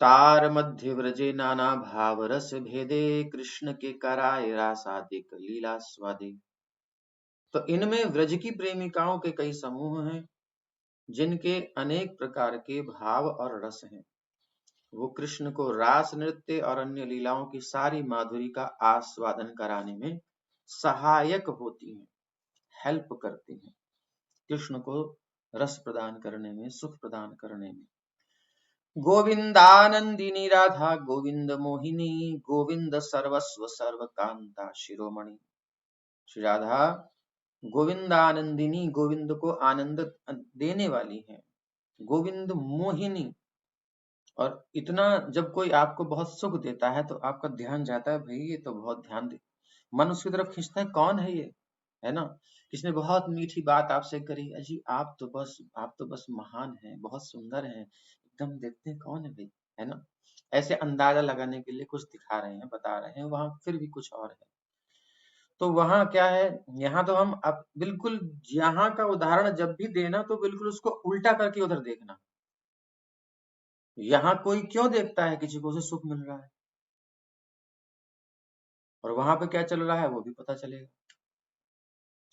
Speaker 1: तार मध्य व्रजे नाना भाव रस भेदे, कृष्ण के कराय रासादिक लीला स्वादे। तो इनमें व्रज की प्रेमिकाओं के कई समूह हैं, जिनके अनेक प्रकार के भाव और रस हैं। वो कृष्ण को रास नृत्य और अन्य लीलाओं की सारी माधुरी का आस्वादन कराने में सहायक होती हैं, हेल्प करती हैं, कृष्ण को रस प्रदान करने में, सुख प्रदान करने में। गोविंदानंदिनी राधा गोविंद मोहिनी, गोविंद सर्वस्व सर्व कांता शिरोमणि। श्री राधा गोविंदानंदिनी, गोविंद को आनंद देने वाली है, गोविंद मोहिनी। और इतना जब कोई आपको बहुत सुख देता है तो आपका ध्यान जाता है, भाई ये तो बहुत ध्यान दे, मन उसकी तरफ खींचता है, कौन है ये, है ना। किसने बहुत मीठी बात आपसे करी, अजी आप तो बस महान हैं, बहुत सुंदर हैं, एकदम देखते हैं कौन है भाई, है ना। ऐसे अंदाजा लगाने के लिए कुछ दिखा रहे हैं, बता रहे हैं, वहां फिर भी कुछ और है। तो वहां क्या है, यहाँ तो हम अब बिल्कुल यहाँ का उदाहरण जब भी देना तो बिल्कुल उसको उल्टा करके उधर देखना। यहाँ कोई क्यों देखता है किसी को, उसे सुख मिल रहा है, और वहां पे क्या चल रहा है वो भी पता चलेगा।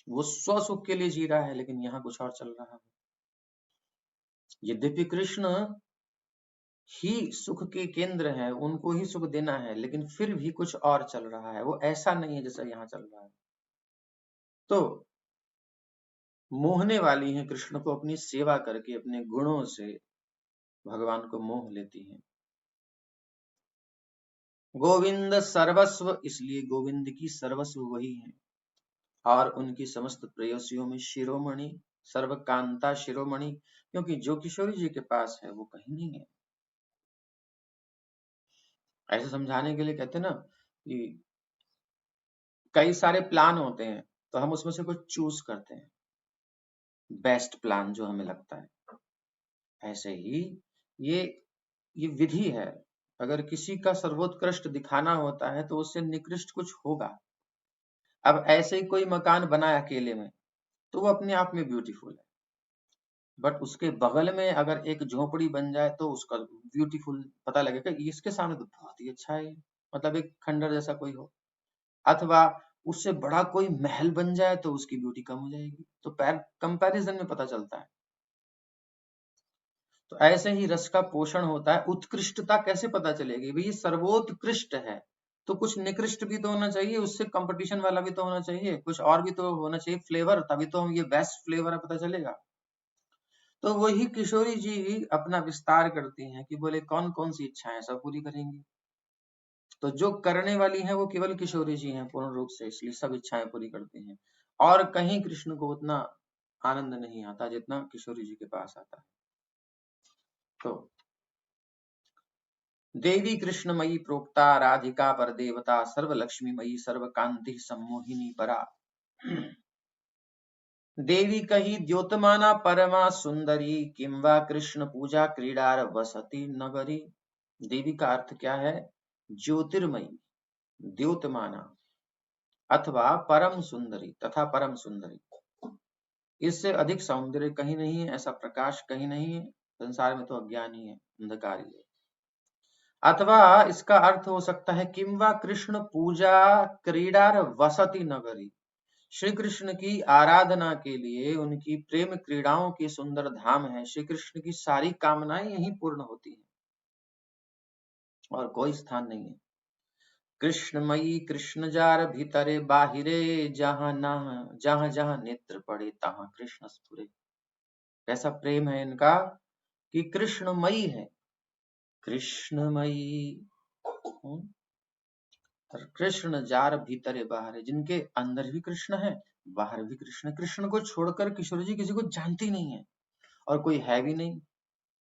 Speaker 1: वो स्व सुख के लिए जी रहा है, लेकिन यहाँ कुछ और चल रहा है। यद्यपि कृष्ण ही सुख के केंद्र है, उनको ही सुख देना है, लेकिन फिर भी कुछ और चल रहा है, वो ऐसा नहीं है जैसा यहाँ चल रहा है। तो मोहने वाली है, कृष्ण को अपनी सेवा करके अपने गुणों से भगवान को मोह लेती हैं। गोविंद सर्वस्व, इसलिए गोविंद की सर्वस्व वही है, और उनकी समस्त प्रेयसियों में शिरोमणि, सर्वकांता शिरोमणि, क्योंकि जो किशोरी जी के पास है वो कहीं नहीं है। ऐसे समझाने के लिए कहते हैं ना कि कई सारे प्लान होते हैं, तो हम उसमें से कुछ चूज करते हैं, बेस्ट प्लान जो हमें लगता है। ऐसे ही ये ये विधि है, अगर किसी का सर्वोत्कृष्ट दिखाना होता है तो उससे निकृष्ट कुछ होगा। अब ऐसे ही कोई मकान बना है अकेले में, तो वो अपने आप में ब्यूटीफुल है, बट उसके बगल में अगर एक झोपड़ी बन जाए तो उसका ब्यूटीफुल पता लगेगा, इसके सामने तो बहुत ही अच्छा है, मतलब एक खंडर जैसा कोई हो। अथवा उससे बड़ा कोई महल बन जाए तो उसकी ब्यूटी कम हो जाएगी, तो कंपैरिजन में पता चलता है। तो ऐसे ही रस का पोषण होता है। उत्कृष्टता कैसे पता चलेगी, भाई ये सर्वोत्कृष्ट है, तो कुछ निकृष्ट भी तो होना चाहिए, उससे कंपटीशन वाला भी तो होना चाहिए, कुछ और भी तो होना चाहिए फ्लेवर, तभी तो हम ये बेस्ट फ्लेवर है पता चलेगा। तो वही किशोरी जी अपना विस्तार करती हैं कि बोले कौन कौन सी इच्छाएं सब पूरी करेंगी। तो जो करने वाली हैं वो केवल किशोरी जी हैं पूर्ण रूप से, इसलिए सब इच्छाएं पूरी करती हैं। और कहीं कृष्ण को उतना आनंद नहीं आता जितना किशोरी जी के पास आता है। तो देवी कृष्णमयी प्रोक्ता, राधिका पर देवता, सर्व लक्ष्मीमयी सर्व कांति सम्मोहिनी परा। देवी कही द्योतमाना परमा सुंदरी, किंवा कृष्ण पूजा क्रीडार वसती नगरी। देवी का अर्थ क्या है, ज्योतिर्मयी, द्योतमाना अथवा परम सुंदरी तथा परम सुंदरी। इससे अधिक सौंदर्य कहीं नहीं है, ऐसा प्रकाश कहीं नहीं है, संसार में तो अज्ञान ही है, अंधकार ही है। अथवा इसका अर्थ हो सकता है किंवा कृष्ण पूजा क्रीडार वसती नगरी, श्री कृष्ण की आराधना के लिए उनकी प्रेम क्रीड़ाओं की सुंदर धाम है। श्री कृष्ण की सारी कामनाएं यहीं पूर्ण होती हैं और कोई स्थान नहीं है। कृष्णमयी कृष्ण जार भीतरे बाहिरे, जहां जहां जहां नेत्र पड़े तहां कृष्ण स्फुरे। कैसा प्रेम है इनका कि कृष्णमयी है, कृष्णमयी। और कृष्ण जार भीतरे बाहर, जिनके अंदर भी कृष्ण है बाहर भी कृष्ण। कृष्ण को छोड़कर किशोर जी किसी को जानती नहीं है, और कोई है भी नहीं,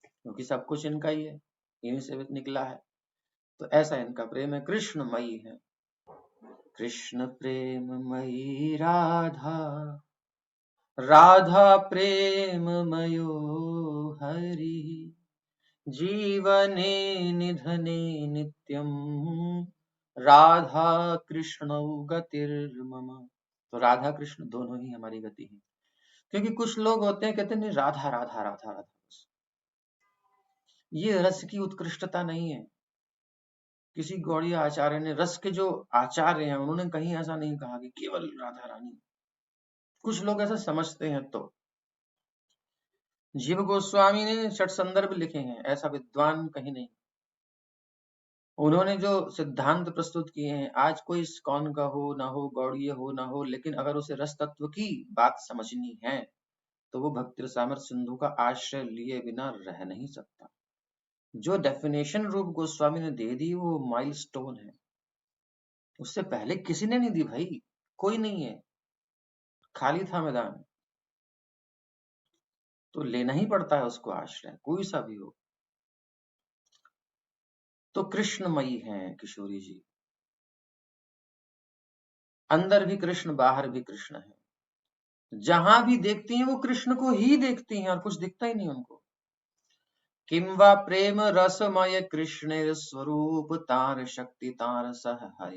Speaker 1: क्योंकि सब कुछ इनका ही है, इन्हीं से निकला है। तो ऐसा इनका प्रेम है, कृष्णमयी है। कृष्ण प्रेममयी राधा, राधा प्रेममयो हरि, जीवने निधने नित्यम, राधा कृष्णौ गतिर्मम। तो राधा कृष्ण दोनों ही हमारी गति है। क्योंकि कुछ लोग होते हैं कहते हैं नहीं, राधा राधा राधा राधा, ये रस की उत्कृष्टता नहीं है। किसी गौड़ीय आचार्य ने, रस के जो आचार्य हैं, उन्होंने कहीं ऐसा नहीं कहा कि केवल राधा रानी। कुछ लोग ऐसा समझते हैं। तो जीव गोस्वामी ने षट संदर्भ लिखे हैं, ऐसा विद्वान कहीं नहीं। उन्होंने जो सिद्धांत प्रस्तुत किए हैं, आज कोई इस्कॉन का हो ना हो, गौड़ीय हो ना हो, लेकिन अगर उसे रस तत्व की बात समझनी है तो वो भक्ति रसामृत सिंधु का आश्रय लिए बिना रह नहीं सकता। जो डेफिनेशन रूप गोस्वामी ने दे दी वो माइलस्टोन है, उससे पहले किसी ने नहीं दी भाई, कोई नहीं है, खाली था मैदान। तो लेना ही पड़ता है उसको आश्रय, कोई सा भी हो। तो कृष्णमयी हैं किशोरी जी, अंदर भी कृष्ण बाहर भी कृष्ण है। जहां भी देखती हैं वो कृष्ण को ही देखती हैं, और कुछ दिखता ही नहीं उनको। किम वा प्रेम रसमय कृष्ण स्वरूप, तार शक्ति तार सह है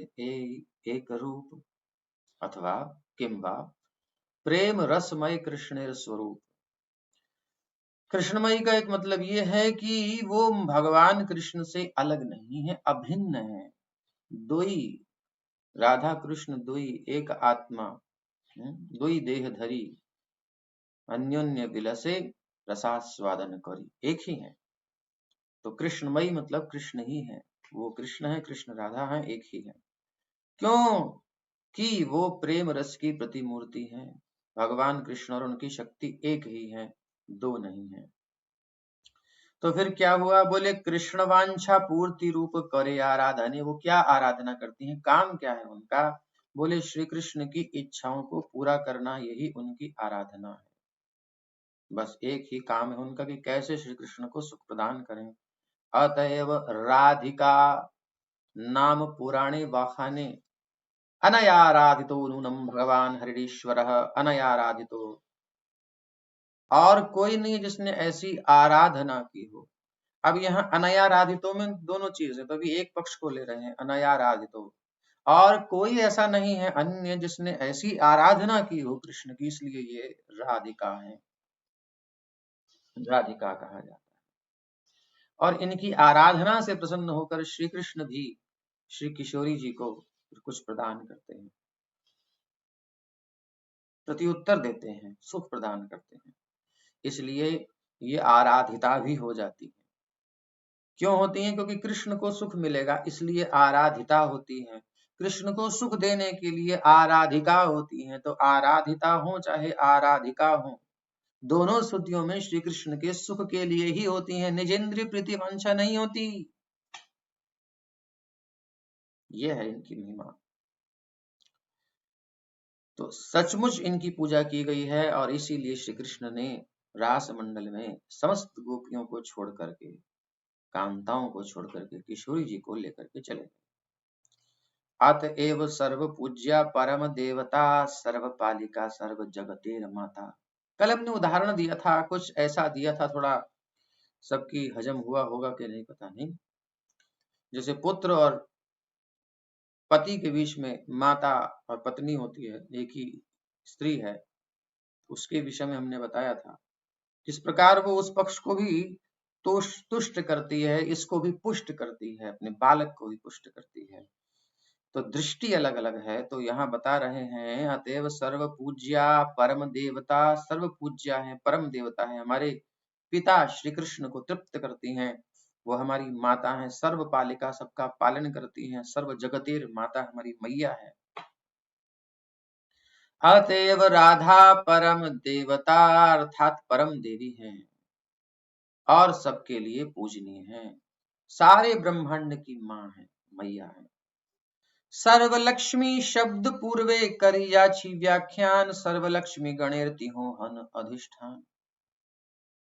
Speaker 1: एक रूप। अथवा किम वा प्रेम रसमय कृष्ण स्वरूप, कृष्णमयी का एक मतलब ये है कि वो भगवान कृष्ण से अलग नहीं है, अभिन्न है। दोई राधा कृष्ण दोई एक आत्मा, दोई देह धरी, अन्योन्य विलसे रसास्वादन करी, एक ही है। तो कृष्णमयी मतलब कृष्ण ही है, वो कृष्ण है, कृष्ण राधा है, एक ही है। क्यों कि वो प्रेम रस की प्रतिमूर्ति है। भगवान कृष्ण और उनकी शक्ति एक ही है, दो नहीं है। तो फिर क्या हुआ, बोले कृष्ण वांछा पूर्ति रूप करे आराधने। वो क्या आराधना करती हैं, काम क्या है उनका? बोले श्री कृष्ण की इच्छाओं को पूरा करना, यही उनकी आराधना है। बस एक ही काम है उनका कि कैसे श्री कृष्ण को सुख प्रदान करें। अतएव राधिका नाम पुराणे वाखाने, अनयाराधितो नूनम भगवान हरिश्वरः अनयाराधितो। और कोई नहीं जिसने ऐसी आराधना की हो। अब यहाँ अनयाराधितो में दोनों चीज है, तो अभी एक पक्ष को ले रहे हैं, अनयाराधितो। और कोई ऐसा नहीं है अन्य जिसने ऐसी आराधना की हो कृष्ण की, इसलिए ये राधिका है, राधिका कहा जाता है। और इनकी आराधना से प्रसन्न होकर श्री कृष्ण भी श्री किशोरी जी को कुछ प्रदान करते हैं, प्रत्युत्तर देते हैं, सुख प्रदान करते हैं। इसलिए ये आराधिता भी हो जाती है। क्यों होती है? क्योंकि कृष्ण को सुख मिलेगा, इसलिए आराधिता होती है। कृष्ण को सुख देने के लिए आराधिका होती है। तो आराधिता हो चाहे आराधिका हो, दोनों स्तुतियों में श्री कृष्ण के सुख के लिए ही होती है, निजेंद्रिय प्रीति वांछा नहीं होती। ये है इनकी महिमा। तो सचमुच इनकी पूजा की गई है, और इसीलिए श्री कृष्ण ने रास मंडल में समस्त गोपियों को छोड़ करके, कांताओं को छोड़ करके किशोरी जी को लेकर के चले। अतएव सर्व पूज्या परम देवता, सर्व पालिका सर्व जगतेर माता। कल हमने उदाहरण दिया था, कुछ ऐसा दिया था, थोड़ा सबकी हजम हुआ होगा कि नहीं पता नहीं। जैसे पुत्र और पति के बीच में माता और पत्नी होती है, एक ही स्त्री है, उसके विषय में हमने बताया था किस प्रकार वो उस पक्ष को भी तुष्ट करती है, इसको भी पुष्ट करती है, अपने बालक को भी पुष्ट करती है। तो दृष्टि अलग अलग है। तो यहाँ बता रहे हैं, अतएव सर्व पूज्या परम देवता, सर्व पूज्या है, परम देवता है, हमारे पिता श्री कृष्ण को तृप्त करती हैं। वो हमारी माता है, सर्व पालिका, सबका पालन करती हैं, सर्व जगतेर माता हमारी मैया है। अतएव राधा परम देवता अर्थात परम देवी है और सबके लिए पूजनीय है, सारे ब्रह्मांड की माँ है, मैया है। सर्वलक्ष्मी शब्द पूर्वे करियाछि व्याख्यान, सर्वलक्ष्मी गणेरति हो हन अधिष्ठान।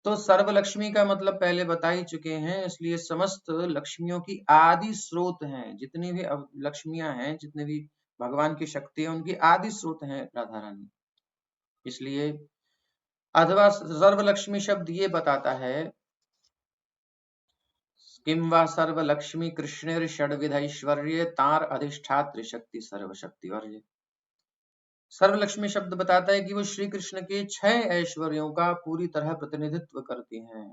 Speaker 1: तो सर्वलक्ष्मी का मतलब पहले बता ही चुके हैं, इसलिए समस्त लक्ष्मियों की आदि स्रोत हैं, जितनी भी लक्ष्मियां हैं, जितने भी भगवान की शक्ति है, उनकी आदि स्रोत है राधा रानी। इसलिए अथवा सर्वलक्ष्मी शब्द ये बताता है किम वा सर्वलक्ष्मी कृष्णेर षड्विधैश्वर्ये तार अधिष्ठात्र शक्ति सर्वशक्ति वर्य। सर्वलक्ष्मी शब्द बताता है कि वो श्री कृष्ण के 6 ऐश्वर्यों का पूरी तरह प्रतिनिधित्व करती हैं।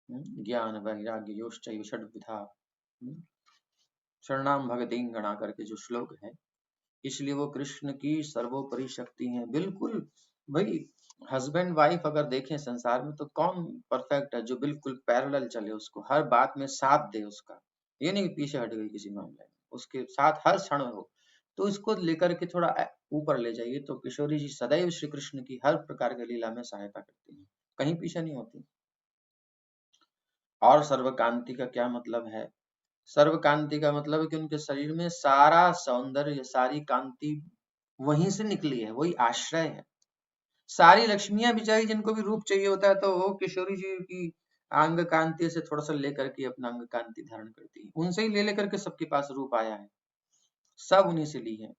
Speaker 1: ज्ञान वैराग्य योश्चैव षड्विधा शरणाम भगतिं गणा करके जो श्लोक है, इसलिए वो कृष्ण की सर्वोपरि शक्ति है। बिल्कुल भाई, हस्बैंड वाइफ अगर देखें संसार में तो कौन परफेक्ट है जो बिल्कुल पैरेलल चले, उसको हर बात में साथ दे उसका, ये नहीं पीछे हट गई किसी मामले में, उसके साथ हर क्षण हो। तो इसको लेकर के थोड़ा ऊपर ले जाइए तो किशोरी जी सदैव श्री कृष्ण की हर प्रकार की लीला में सहायता करती हैं, कहीं पीछे नहीं होती। और सर्वकांति का क्या मतलब है? सर्वकांति का मतलब है कि उनके शरीर में सारा सौंदर्य, सारी कांति वहीं से निकली है, वही आश्रय है। सारी लक्ष्मियां बेचारी जिनको भी रूप चाहिए होता है तो वो किशोरी जी की अंग कांति से थोड़ा सा लेकर के अपना अंग कांति धारण करती है, उनसे ही ले लेकर के सबके पास रूप आया है, सब उन्हीं से ली है।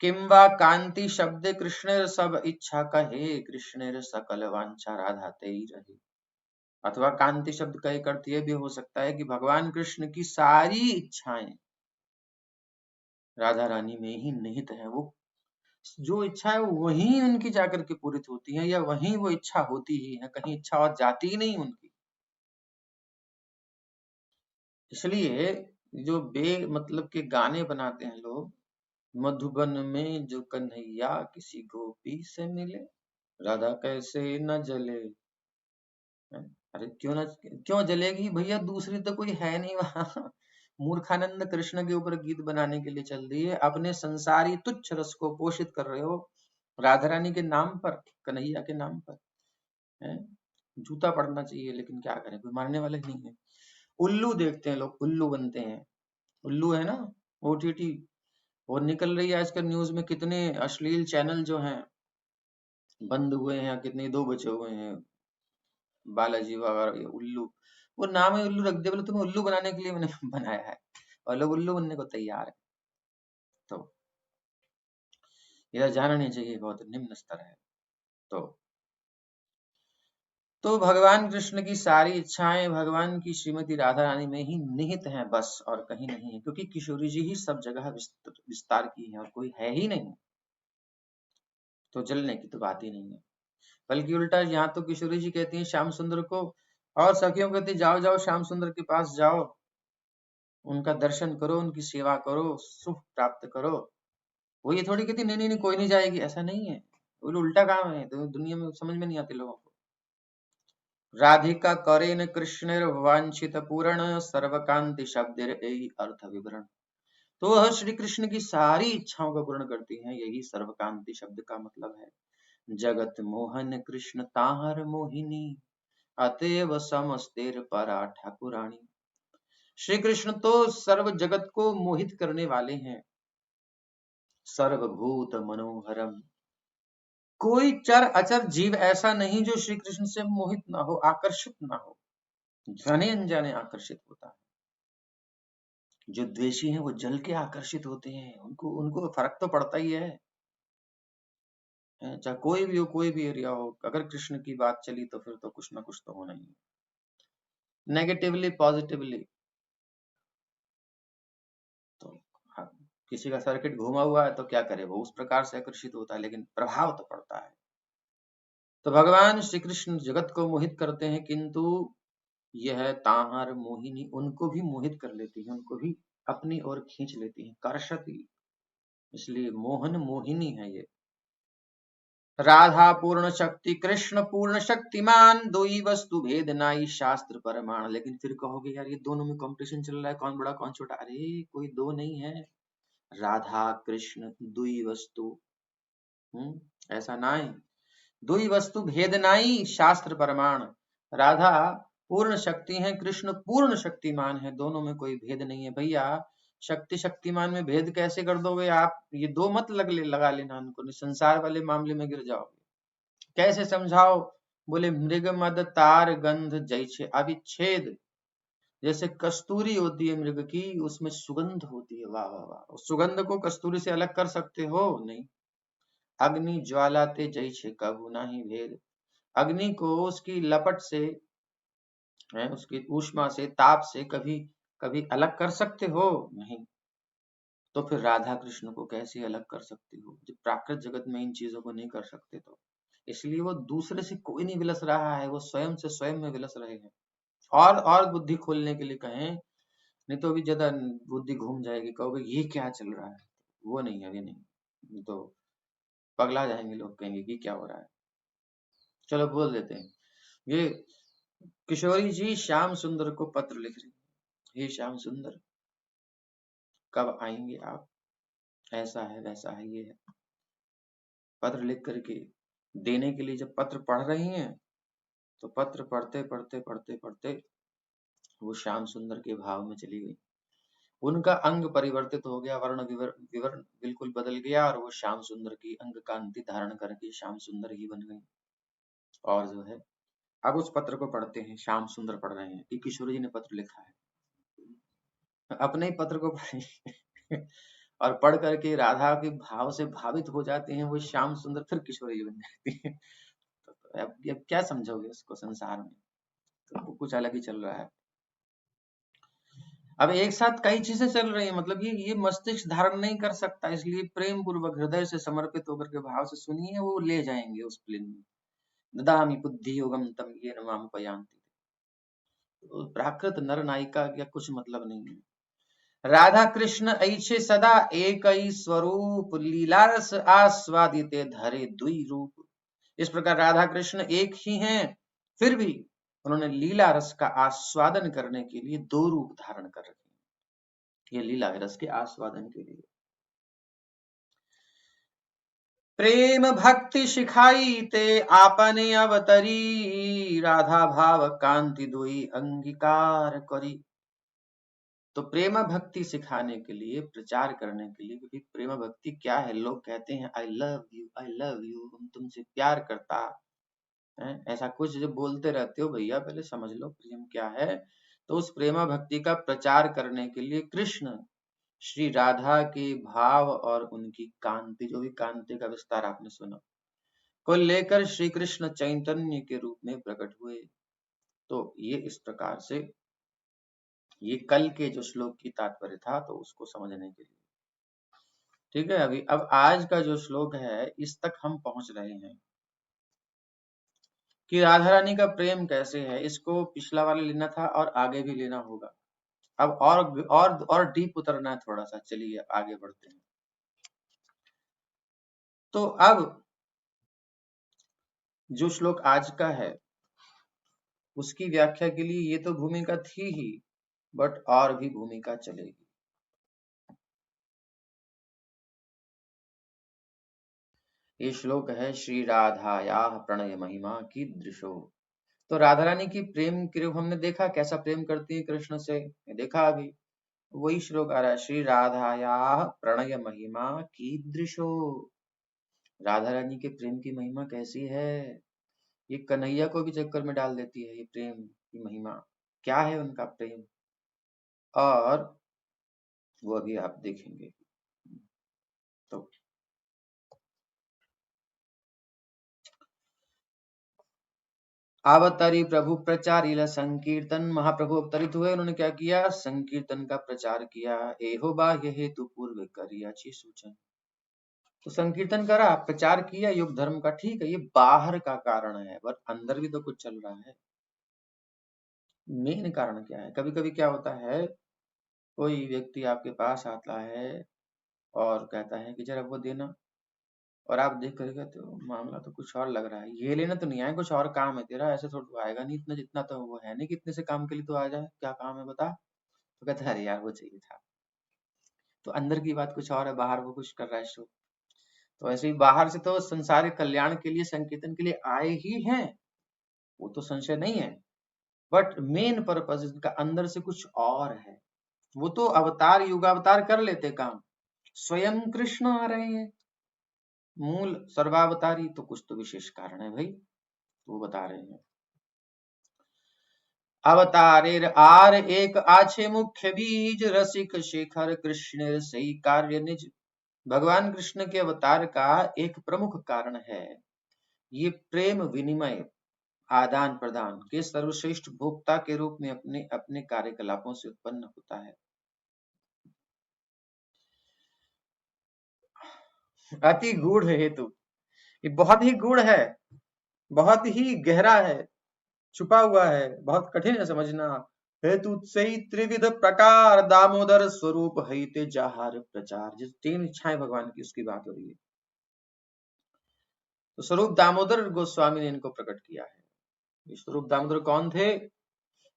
Speaker 1: किंवा कांति शब्द कृष्णेर सब इच्छा कहे, कृष्णेर सकल वांछा राधा तेई रहे। अथवा कांति शब्द का एक अर्थ यह भी हो सकता है कि भगवान कृष्ण की सारी इच्छाएं राधा रानी में ही निहित है। वो जो इच्छा है वहीं उनकी जाकर के पूरित होती है, या वहीं वो इच्छा होती ही है, कहीं इच्छा और जाती ही नहीं उनकी। इसलिए जो बे मतलब के गाने बनाते हैं लोग, मधुबन में जो कन्हैया किसी गोपी से मिले, राधा कैसे न जले। अरे क्यों जलेगी भैया, दूसरी तो कोई है नहीं वहां। मूर्खानंद कृष्ण के ऊपर गीत बनाने के लिए चल रही है, अपने संसारी तुच्छ रस को पोषित कर रहे हो राधा रानी के नाम पर, कन्हैया के नाम पर। है जूता पड़ना चाहिए, लेकिन क्या करें, कोई मारने वाले नहीं है। उल्लू देखते हैं लोग, उल्लू बनते हैं। उल्लू है ना ओटीटी, और निकल रही है आजकल न्यूज में, कितने अश्लील चैनल जो हैं बंद हुए हैं, कितने 2 बचे हुए हैं। बालाजी वगैरह, उल्लू, वो नाम है उल्लू रख दे, बोले तुम्हें उल्लू बनाने के लिए मैंने बनाया है, और लोग उल्लू बनने को तैयार है। तो यह जानना चाहिए, बहुत निम्न स्तर है। तो भगवान कृष्ण की सारी इच्छाएं भगवान की श्रीमती राधा रानी में ही निहित हैं, बस और कहीं नहीं है, क्योंकि किशोरी जी ही सब जगह विस्तार की है और कोई है ही नहीं, तो जलने की तो बात ही नहीं है। बल्कि उल्टा यहाँ तो किशोरी जी कहती हैं श्याम सुंदर को, और सखियों कहती जाओ जाओ श्याम सुंदर के पास जाओ, उनका दर्शन करो, उनकी सेवा करो, सुख प्राप्त करो। वो ये थोड़ी कहती नहीं नहीं नहीं कोई नहीं जाएगी, ऐसा नहीं है, वो उल्टा काम है, तो दुनिया में समझ में नहीं आते लोगों को। राधिका करेन कृष्णेर वांछित पूर्ण, सर्वकांति शब्देर यही अर्थ विवरण। तो वह श्री कृष्ण की सारी इच्छाओं को पूर्ण करती हैं, यही सर्वकांति शब्द का मतलब है। जगत मोहन कृष्ण ताहर मोहिनी, अतएव समस्तेर परा ठाकुरानी। श्री कृष्ण तो सर्व जगत को मोहित करने वाले हैं, सर्वभूत मनोहरम। कोई चर अचर जीव ऐसा नहीं जो श्री कृष्ण से मोहित ना हो, आकर्षित ना हो, जाने अनजाने आकर्षित होता है। जो द्वेषी हैं वो जल के आकर्षित होते हैं, उनको उनको फर्क तो पड़ता ही है। चाहे कोई भी हो, कोई भी एरिया हो, अगर कृष्ण की बात चली तो फिर तो कुछ ना कुछ तो होना ही है, नेगेटिवली पॉजिटिवली। तो हाँ, किसी का सर्किट घुमा हुआ है तो क्या करे, वो उस प्रकार से आकर्षित होता है, लेकिन प्रभाव तो पड़ता है। तो भगवान श्री कृष्ण जगत को मोहित करते हैं, किंतु यह ताहर मोहिनी उनको भी मोहित कर लेती है, उनको भी अपनी ओर खींच लेती है, कर्षति। इसलिए मोहन मोहिनी है ये। राधा पूर्ण शक्ति कृष्ण पूर्ण शक्तिमान, दो ही वस्तु भेद नाई शास्त्र प्रमाण। लेकिन फिर कहोगे यार ये दोनों में कंपटीशन चल रहा है, कौन बड़ा कौन छोटा। अरे कोई दो नहीं है, राधा कृष्ण दुई वस्तु। ऐसा ना है, दुई वस्तु भेद नाई शास्त्र प्रमाण। राधा पूर्ण शक्ति है, कृष्ण पूर्ण शक्तिमान है, दोनों में कोई भेद नहीं है। भैया शक्ति शक्तिमान में भेद कैसे कर दोगे आप, ये दो मत लगा लेना उनको, संसार वाले मामले में गिर जाओगे। कैसे समझाओ, बोले मृग मद तार गंध जैसे अविच्छेद। जैसे कस्तूरी होती है मृग की, उसमें सुगंध होती है, वाह वाह वाह, उस सुगंध को कस्तूरी से अलग कर सकते हो नहीं। अग्नि ज्वाला ते जैसे कबू नहीं भेद। अग्नि को उसकी लपट से, उसकी ऊष्मा से, ताप से कभी कभी अलग कर सकते हो नहीं। तो फिर राधा कृष्ण को कैसे अलग कर सकती हो, जब प्राकृत जगत में इन चीजों को नहीं कर सकते तो। इसलिए वो दूसरे से कोई नहीं विलस रहा है, वो स्वयं से स्वयं में विलस रहे हैं। और बुद्धि खोलने के लिए कहें, नहीं तो अभी ज्यादा बुद्धि घूम जाएगी, कहोगे ये क्या चल रहा है। वो नहीं है, अभी नहीं तो पगला जाएंगे लोग, कहेंगे कि क्या हो रहा है। चलो बोल देते हैं। ये किशोरी जी श्याम सुंदर को पत्र लिख रही, हे श्याम सुंदर कब आएंगे आप, ऐसा है वैसा है ये है। पत्र लिख करके देने के लिए जब पत्र पढ़ रही हैं, तो पत्र पढ़ते पढ़ते पढ़ते पढ़ते वो श्याम सुंदर के भाव में चली गई। उनका अंग परिवर्तित हो गया, वर्ण विवरण बिल्कुल बदल गया, और वो श्याम सुंदर की अंग कांति धारण करके श्याम सुंदर ही बन गई। और जो है, अब उस पत्र को पढ़ते हैं, श्याम सुंदर पढ़ रहे हैं कि किशोर जी ने पत्र लिखा है, अपने ही पत्र को पढ़ेंगे और पढ़ करके राधा के भाव से भावित हो जाते हैं वो श्याम सुंदर, फिर किशोर जी बन जाती है। तो अब क्या समझोगे उसको संसार में, तो कुछ अलग ही चल रहा है। अब एक साथ कई चीजें चल रही हैं, मतलब ये मस्तिष्क धारण नहीं कर सकता, इसलिए प्रेम पूर्वक हृदय से समर्पित होकर के भाव से सुनिए, वो ले जाएंगे उस प्लेन में। ददामि बुद्धि योगम तम ये नमाम पयांति। तो प्राकृत नर नायिका का कुछ मतलब नहीं है। राधा कृष्ण ऐसे सदा एक ही स्वरूप, लीलारस आस्वादिते धरे दुई रूप। इस प्रकार राधा कृष्ण एक ही हैं, फिर भी उन्होंने लीला रस का आस्वादन करने के लिए दो रूप धारण कर रखे हैं, ये लीला रस के आस्वादन के लिए। प्रेम भक्ति सिखाई ते आपने अवतरी, राधा भाव कांति दुई अंगीकार करी। तो प्रेम भक्ति सिखाने के लिए, प्रचार करने के लिए, क्योंकि प्रेम भक्ति क्या है, लोग कहते हैं आई लव यू, हम तुमसे प्यार करता है, ऐसा कुछ जो बोलते रहते हो, भैया पहले समझ लो प्रेम क्या है। तो उस प्रेमा भक्ति का प्रचार करने के लिए कृष्ण श्री राधा के भाव और उनकी कांति, जो भी कांति का विस्तार आपने सुना, को लेकर श्री कृष्ण चैतन्य के रूप में प्रकट हुए। तो ये इस प्रकार से, ये कल के जो श्लोक की तात्पर्य था, तो उसको समझने के लिए ठीक है। अभी अब आज का जो श्लोक है, इस तक हम पहुंच रहे हैं कि राधा रानी का प्रेम कैसे है। इसको पिछला वाला लेना था और आगे भी लेना होगा। अब और डीप उतरना है थोड़ा सा, चलिए आगे बढ़ते हैं। तो अब जो श्लोक आज का है, उसकी व्याख्या के लिए ये तो भूमिका थी ही, बट और भी भूमिका चलेगी। ये श्लोक है श्री राधाया प्रणय महिमा की दृशो। तो राधा रानी की प्रेम के रूप हमने देखा, कैसा प्रेम करती है कृष्ण से, देखा अभी। वही श्लोक आ रहा है, श्री राधाया प्रणय महिमा कीदृशो। राधा रानी के प्रेम की महिमा कैसी है, ये कन्हैया को भी चक्कर में डाल देती है। ये प्रेम की महिमा क्या है, उनका प्रेम, और वो अभी आप देखेंगे। तो अवतरी प्रभु प्रचारिल संकीर्तन, महाप्रभु अवतरित हुए, उन्होंने क्या किया, संकीर्तन का प्रचार किया। एहो बाह्य हेतु पूर्व करिया ची सूचन। तो संकीर्तन करा, प्रचार किया योग धर्म का, ठीक है, ये बाहर का कारण है, पर अंदर भी तो कुछ चल रहा है। मेन कारण क्या है, कभी कभी क्या होता है, कोई व्यक्ति आपके पास आता है और कहता है कि जरा वो देना, और आप देख कर कहते हो मामला तो कुछ और लग रहा है, ये लेना तो नहीं आया, कुछ और काम है तेरा, ऐसे थोड़ा तो आएगा नहीं इतना, जितना तो वो है नहीं कितने से काम के लिए तो आ जाए, क्या काम है बता। तो कहता है अरे यार वो चाहिए था। तो अंदर की बात कुछ और है, बाहर वो कुछ कर रहा है शो। तो ऐसे ही बाहर से तो संसारिक कल्याण के लिए, संकीर्तन के लिए आए ही हैं, वो तो संशय नहीं है, बट मेन पर्पस इनका अंदर से कुछ और है। वो तो अवतार युगावतार कर लेते काम, स्वयं कृष्ण आ रहे हैं मूल सर्वावतारी, तो कुछ तो विशेष कारण है भाई, तो वो बता रहे हैं। अवतारेर आर एक आछे मुख्य बीज, रसिक शेखर कृष्ण सही कार्य निज। भगवान कृष्ण के अवतार का एक प्रमुख कारण है ये प्रेम विनिमय, आदान प्रदान के सर्वश्रेष्ठ भोक्ता के रूप में अपने अपने कार्यकलापों से उत्पन्न होता है। अति गूढ़ हेतु, ये बहुत ही गूढ़ है, बहुत ही गहरा है, छुपा हुआ है, बहुत कठिन है समझना। हेतु से ही त्रिविध प्रकार दामोदर स्वरूप हिते जाहार प्रचार, जिस 3 इच्छाएं भगवान की उसकी बात हो रही है। तो स्वरूप दामोदर गोस्वामी ने इनको प्रकट किया है। ये स्वरूप दामोदर कौन थे?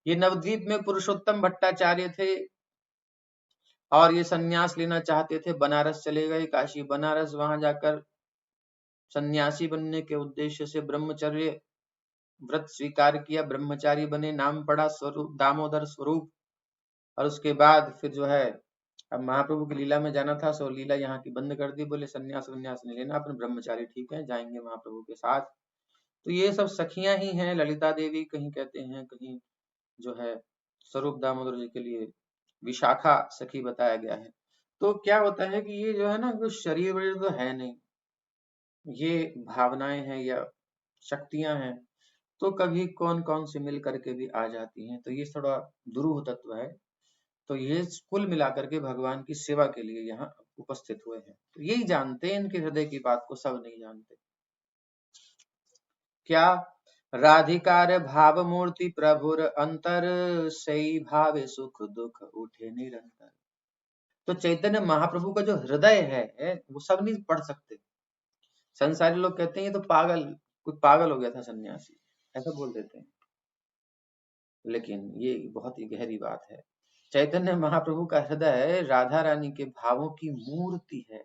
Speaker 1: ये नवद्वीप में पुरुषोत्तम भट्टाचार्य थे, और ये सन्यास लेना चाहते थे, बनारस चले गए, काशी बनारस, वहां जाकर सन्यासी बनने के उद्देश्य से ब्रह्मचर्य व्रत स्वीकार किया, ब्रह्मचारी बने, नाम पड़ा स्वरूप दामोदर स्वरूप। और उसके बाद फिर जो है अब महाप्रभु की लीला में जाना था, सो लीला यहाँ की बंद कर दी, बोले सन्यास वन्यास नहीं लेना, अपने ब्रह्मचारी ठीक है, जाएंगे महाप्रभु के साथ। तो ये सब सखियां ही हैं, ललिता देवी कहीं कहते हैं, कहीं जो है स्वरूप दामोदर जी के लिए विशाखा सखी बताया गया है। तो क्या होता है कि ये जो है ना, कुछ शरीर वरीर तो है नहीं, ये भावनाएं हैं या शक्तियां हैं, तो कभी कौन कौन से मिल करके भी आ जाती हैं, तो ये थोड़ा दुरूह तत्व है। तो ये कुल मिलाकर के भगवान की सेवा के लिए यहाँ उपस्थित हुए हैं, तो यही जानते हैं, इनके हृदय की बात को सब नहीं जानते। क्या? राधिकार भाव मूर्ति प्रभुर अंतर, सही भावे सुख दुख उठे निरंतर। तो चैतन्य महाप्रभु का जो हृदय है वो सब नहीं पढ़ सकते। संसारी लोग कहते हैं ये तो पागल, कोई पागल हो गया था सन्यासी, ऐसा बोल देते हैं, लेकिन ये बहुत ही गहरी बात है। चैतन्य महाप्रभु का हृदय राधा रानी के भावों की मूर्ति है।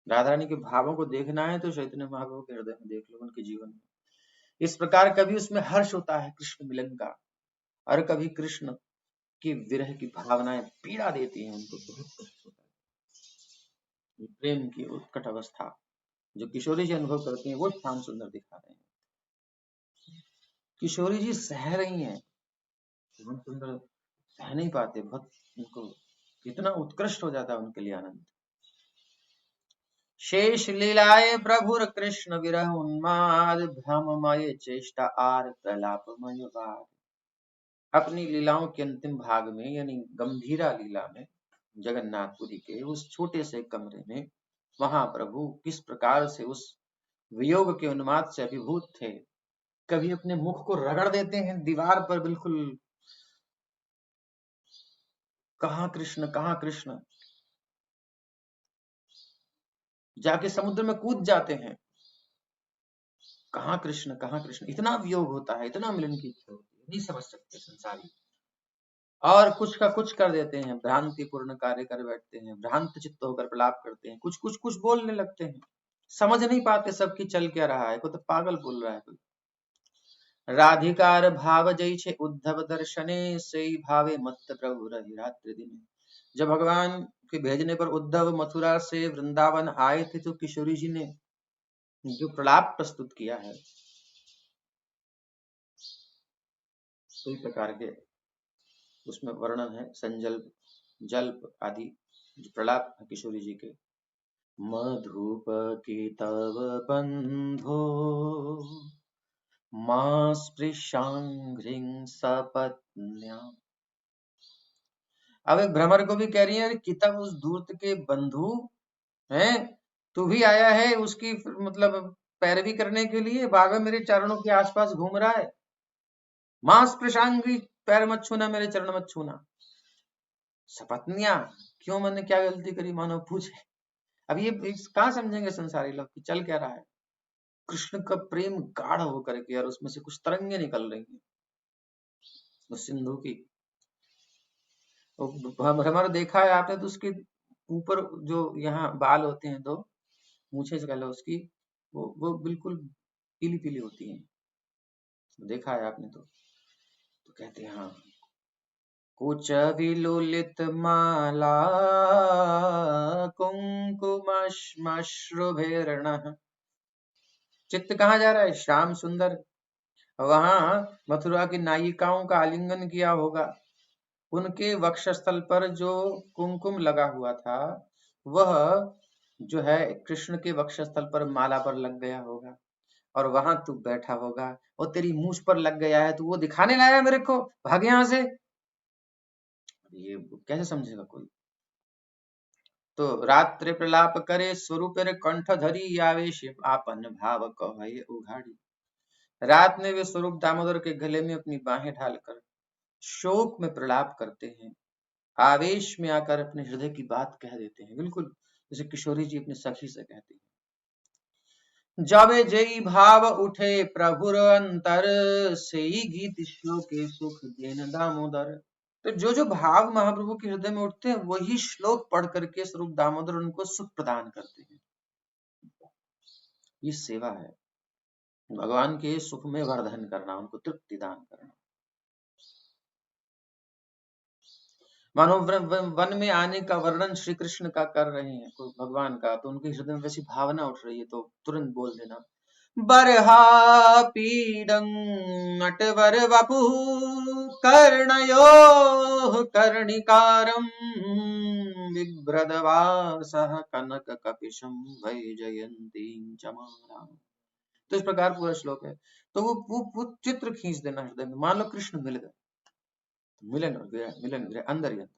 Speaker 1: राधा रानी के भावों को देखना है तो चैतन्य महाप्रभु के हृदय में देख लो, उनके जीवन में। इस प्रकार कभी उसमें हर्ष होता है कृष्ण मिलन का, और कभी कृष्ण की विरह की भावनाएं पीड़ा देती हैं उनको, बहुत कष्ट होता है। ये प्रेम की उत्कट अवस्था जो किशोरी जी अनुभव करती हैं, वो श्याम सुंदर दिखा रहे हैं। किशोरी जी सह रही हैं, श्याम सुंदर सह नहीं पाते, बहुत उनको इतना उत्कृष्ट हो जाता है उनके लिए आनंद। शेष लीलाए प्रभुर कृष्ण विरह उन्माद, भ्रममय चेष्टा आर प्रलापमय वाद। अपनी लीलाओं के अंतिम भाग में यानी गंभीरा लीला में जगन्नाथपुरी के उस छोटे से कमरे में वहां प्रभु किस प्रकार से उस वियोग के उन्माद से अभिभूत थे। कभी अपने मुख को रगड़ देते हैं दीवार पर, बिल्कुल कहाँ कृष्ण कहाँ कृष्ण, जाके समुद्र में कूद जाते हैं, कहाँ कृष्ण कहाँ कृष्ण। इतना वियोग होता है, इतना मिलन की इच्छा होती है, नहीं समझ सकते संसारी, और कुछ का कुछ कर देते हैं, भ्रांति पूर्ण कार्य कर बैठते हैं, भ्रांत चित्त होकर प्रलाप करते हैं, कुछ कुछ कुछ बोलने लगते हैं, समझ नहीं पाते सबकी चल क्या रहा है, कोई तो पागल बोल रहा है कोई। राधिकार भाव जय छे उद्धव दर्शने, से भावे मत प्रभु रहि रात्रि दिन। जब भगवान के भेजने पर उद्धव मथुरा से वृंदावन आए थे, तो किशोरी जी ने जो प्रलाप प्रस्तुत किया है, कई प्रकार के उसमें वर्णन है, संजल्प जल्प आदि जो प्रलाप है किशोरी जी के। मधुप की तव बंधो मां स्पृशांघ्रिं सपत्न्या। अब एक भ्रमर को भी कह रही है कि तब उस धूर्त के बंधु हैं, तू भी आया है उसकी मतलब पैरवी करने के लिए, बाबा मेरे चरणों के आसपास घूम रहा है। मां स्पृशांघ्रि, पैर मत छूना, मेरे चरण मत छूना। सपत्नियां, क्यों, मैंने क्या गलती करी, मानो पूछे। अब ये कहाँ समझेंगे संसारी लोग कि चल क्या रहा है। कृष्ण का प्रेम गाढ़ होकर के और उसमें से कुछ तरंगे निकल रही हैं उस सिंधु की। हमारा देखा है आपने, तो उसके ऊपर जो यहाँ बाल होते हैं, दो मूछें से कह लो उसकी, वो बिल्कुल पीली पीली होती हैं। देखा है आपने तो कहते हैं हाँ। कुच विलुलित माला कुंकुमश्मश्रुभिर्नः। चित्त कहाँ जा रहा है? श्याम सुंदर। वहां मथुरा की नायिकाओं का आलिंगन किया होगा। उनके वक्षस्थल पर जो कुमकुम लगा हुआ था, वह जो है कृष्ण के वक्षस्थल पर माला पर लग गया होगा, और वहां तू बैठा होगा और तेरी मूछ पर लग गया है, तो वो दिखाने लाया मेरे को, भाग यहां से। ये कैसे समझेगा कोई। तो रात्रि प्रलाप करे स्वरूप कंठ धरी आवेश आपन भाव कहे उघाड़ी। रात में वे स्वरूप दामोदर के गले में अपनी बाहें ढालकर शोक में प्रलाप करते हैं, आवेश में आकर अपने हृदय की बात कह देते हैं, बिल्कुल जैसे किशोरी जी अपनी सखी से कहती हैं। जावे जई भाव उठे प्रभुर अंतर, से ही गीत श्लोके सुख देन दामोदर। तो जो जो भाव महाप्रभु के हृदय में उठते हैं, वही श्लोक पढ़ करके स्वरूप दामोदर उनको सुख प्रदान करते हैं। ये सेवा है, भगवान के सुख में वर्धन करना, उनको तृप्ति दान करना। मानो वन में आने का वर्णन श्री कृष्ण का कर रहे हैं भगवान का, तो उनके हृदय में वैसी भावना उठ रही है, तो तुरंत बोल देना, बरहा पीडं नटवर वपु कर्णयो कर्णिकारं बिभ्रदवासः कनक कपिशं वैजयन्तीं चमारां। तो इस प्रकार पूरा श्लोक है। तो वो चित्र खींच देना हृदय में, मान लो कृष्ण मिल गए, मिलन हो गया, मिलन हो गया अंदर ही अंदर।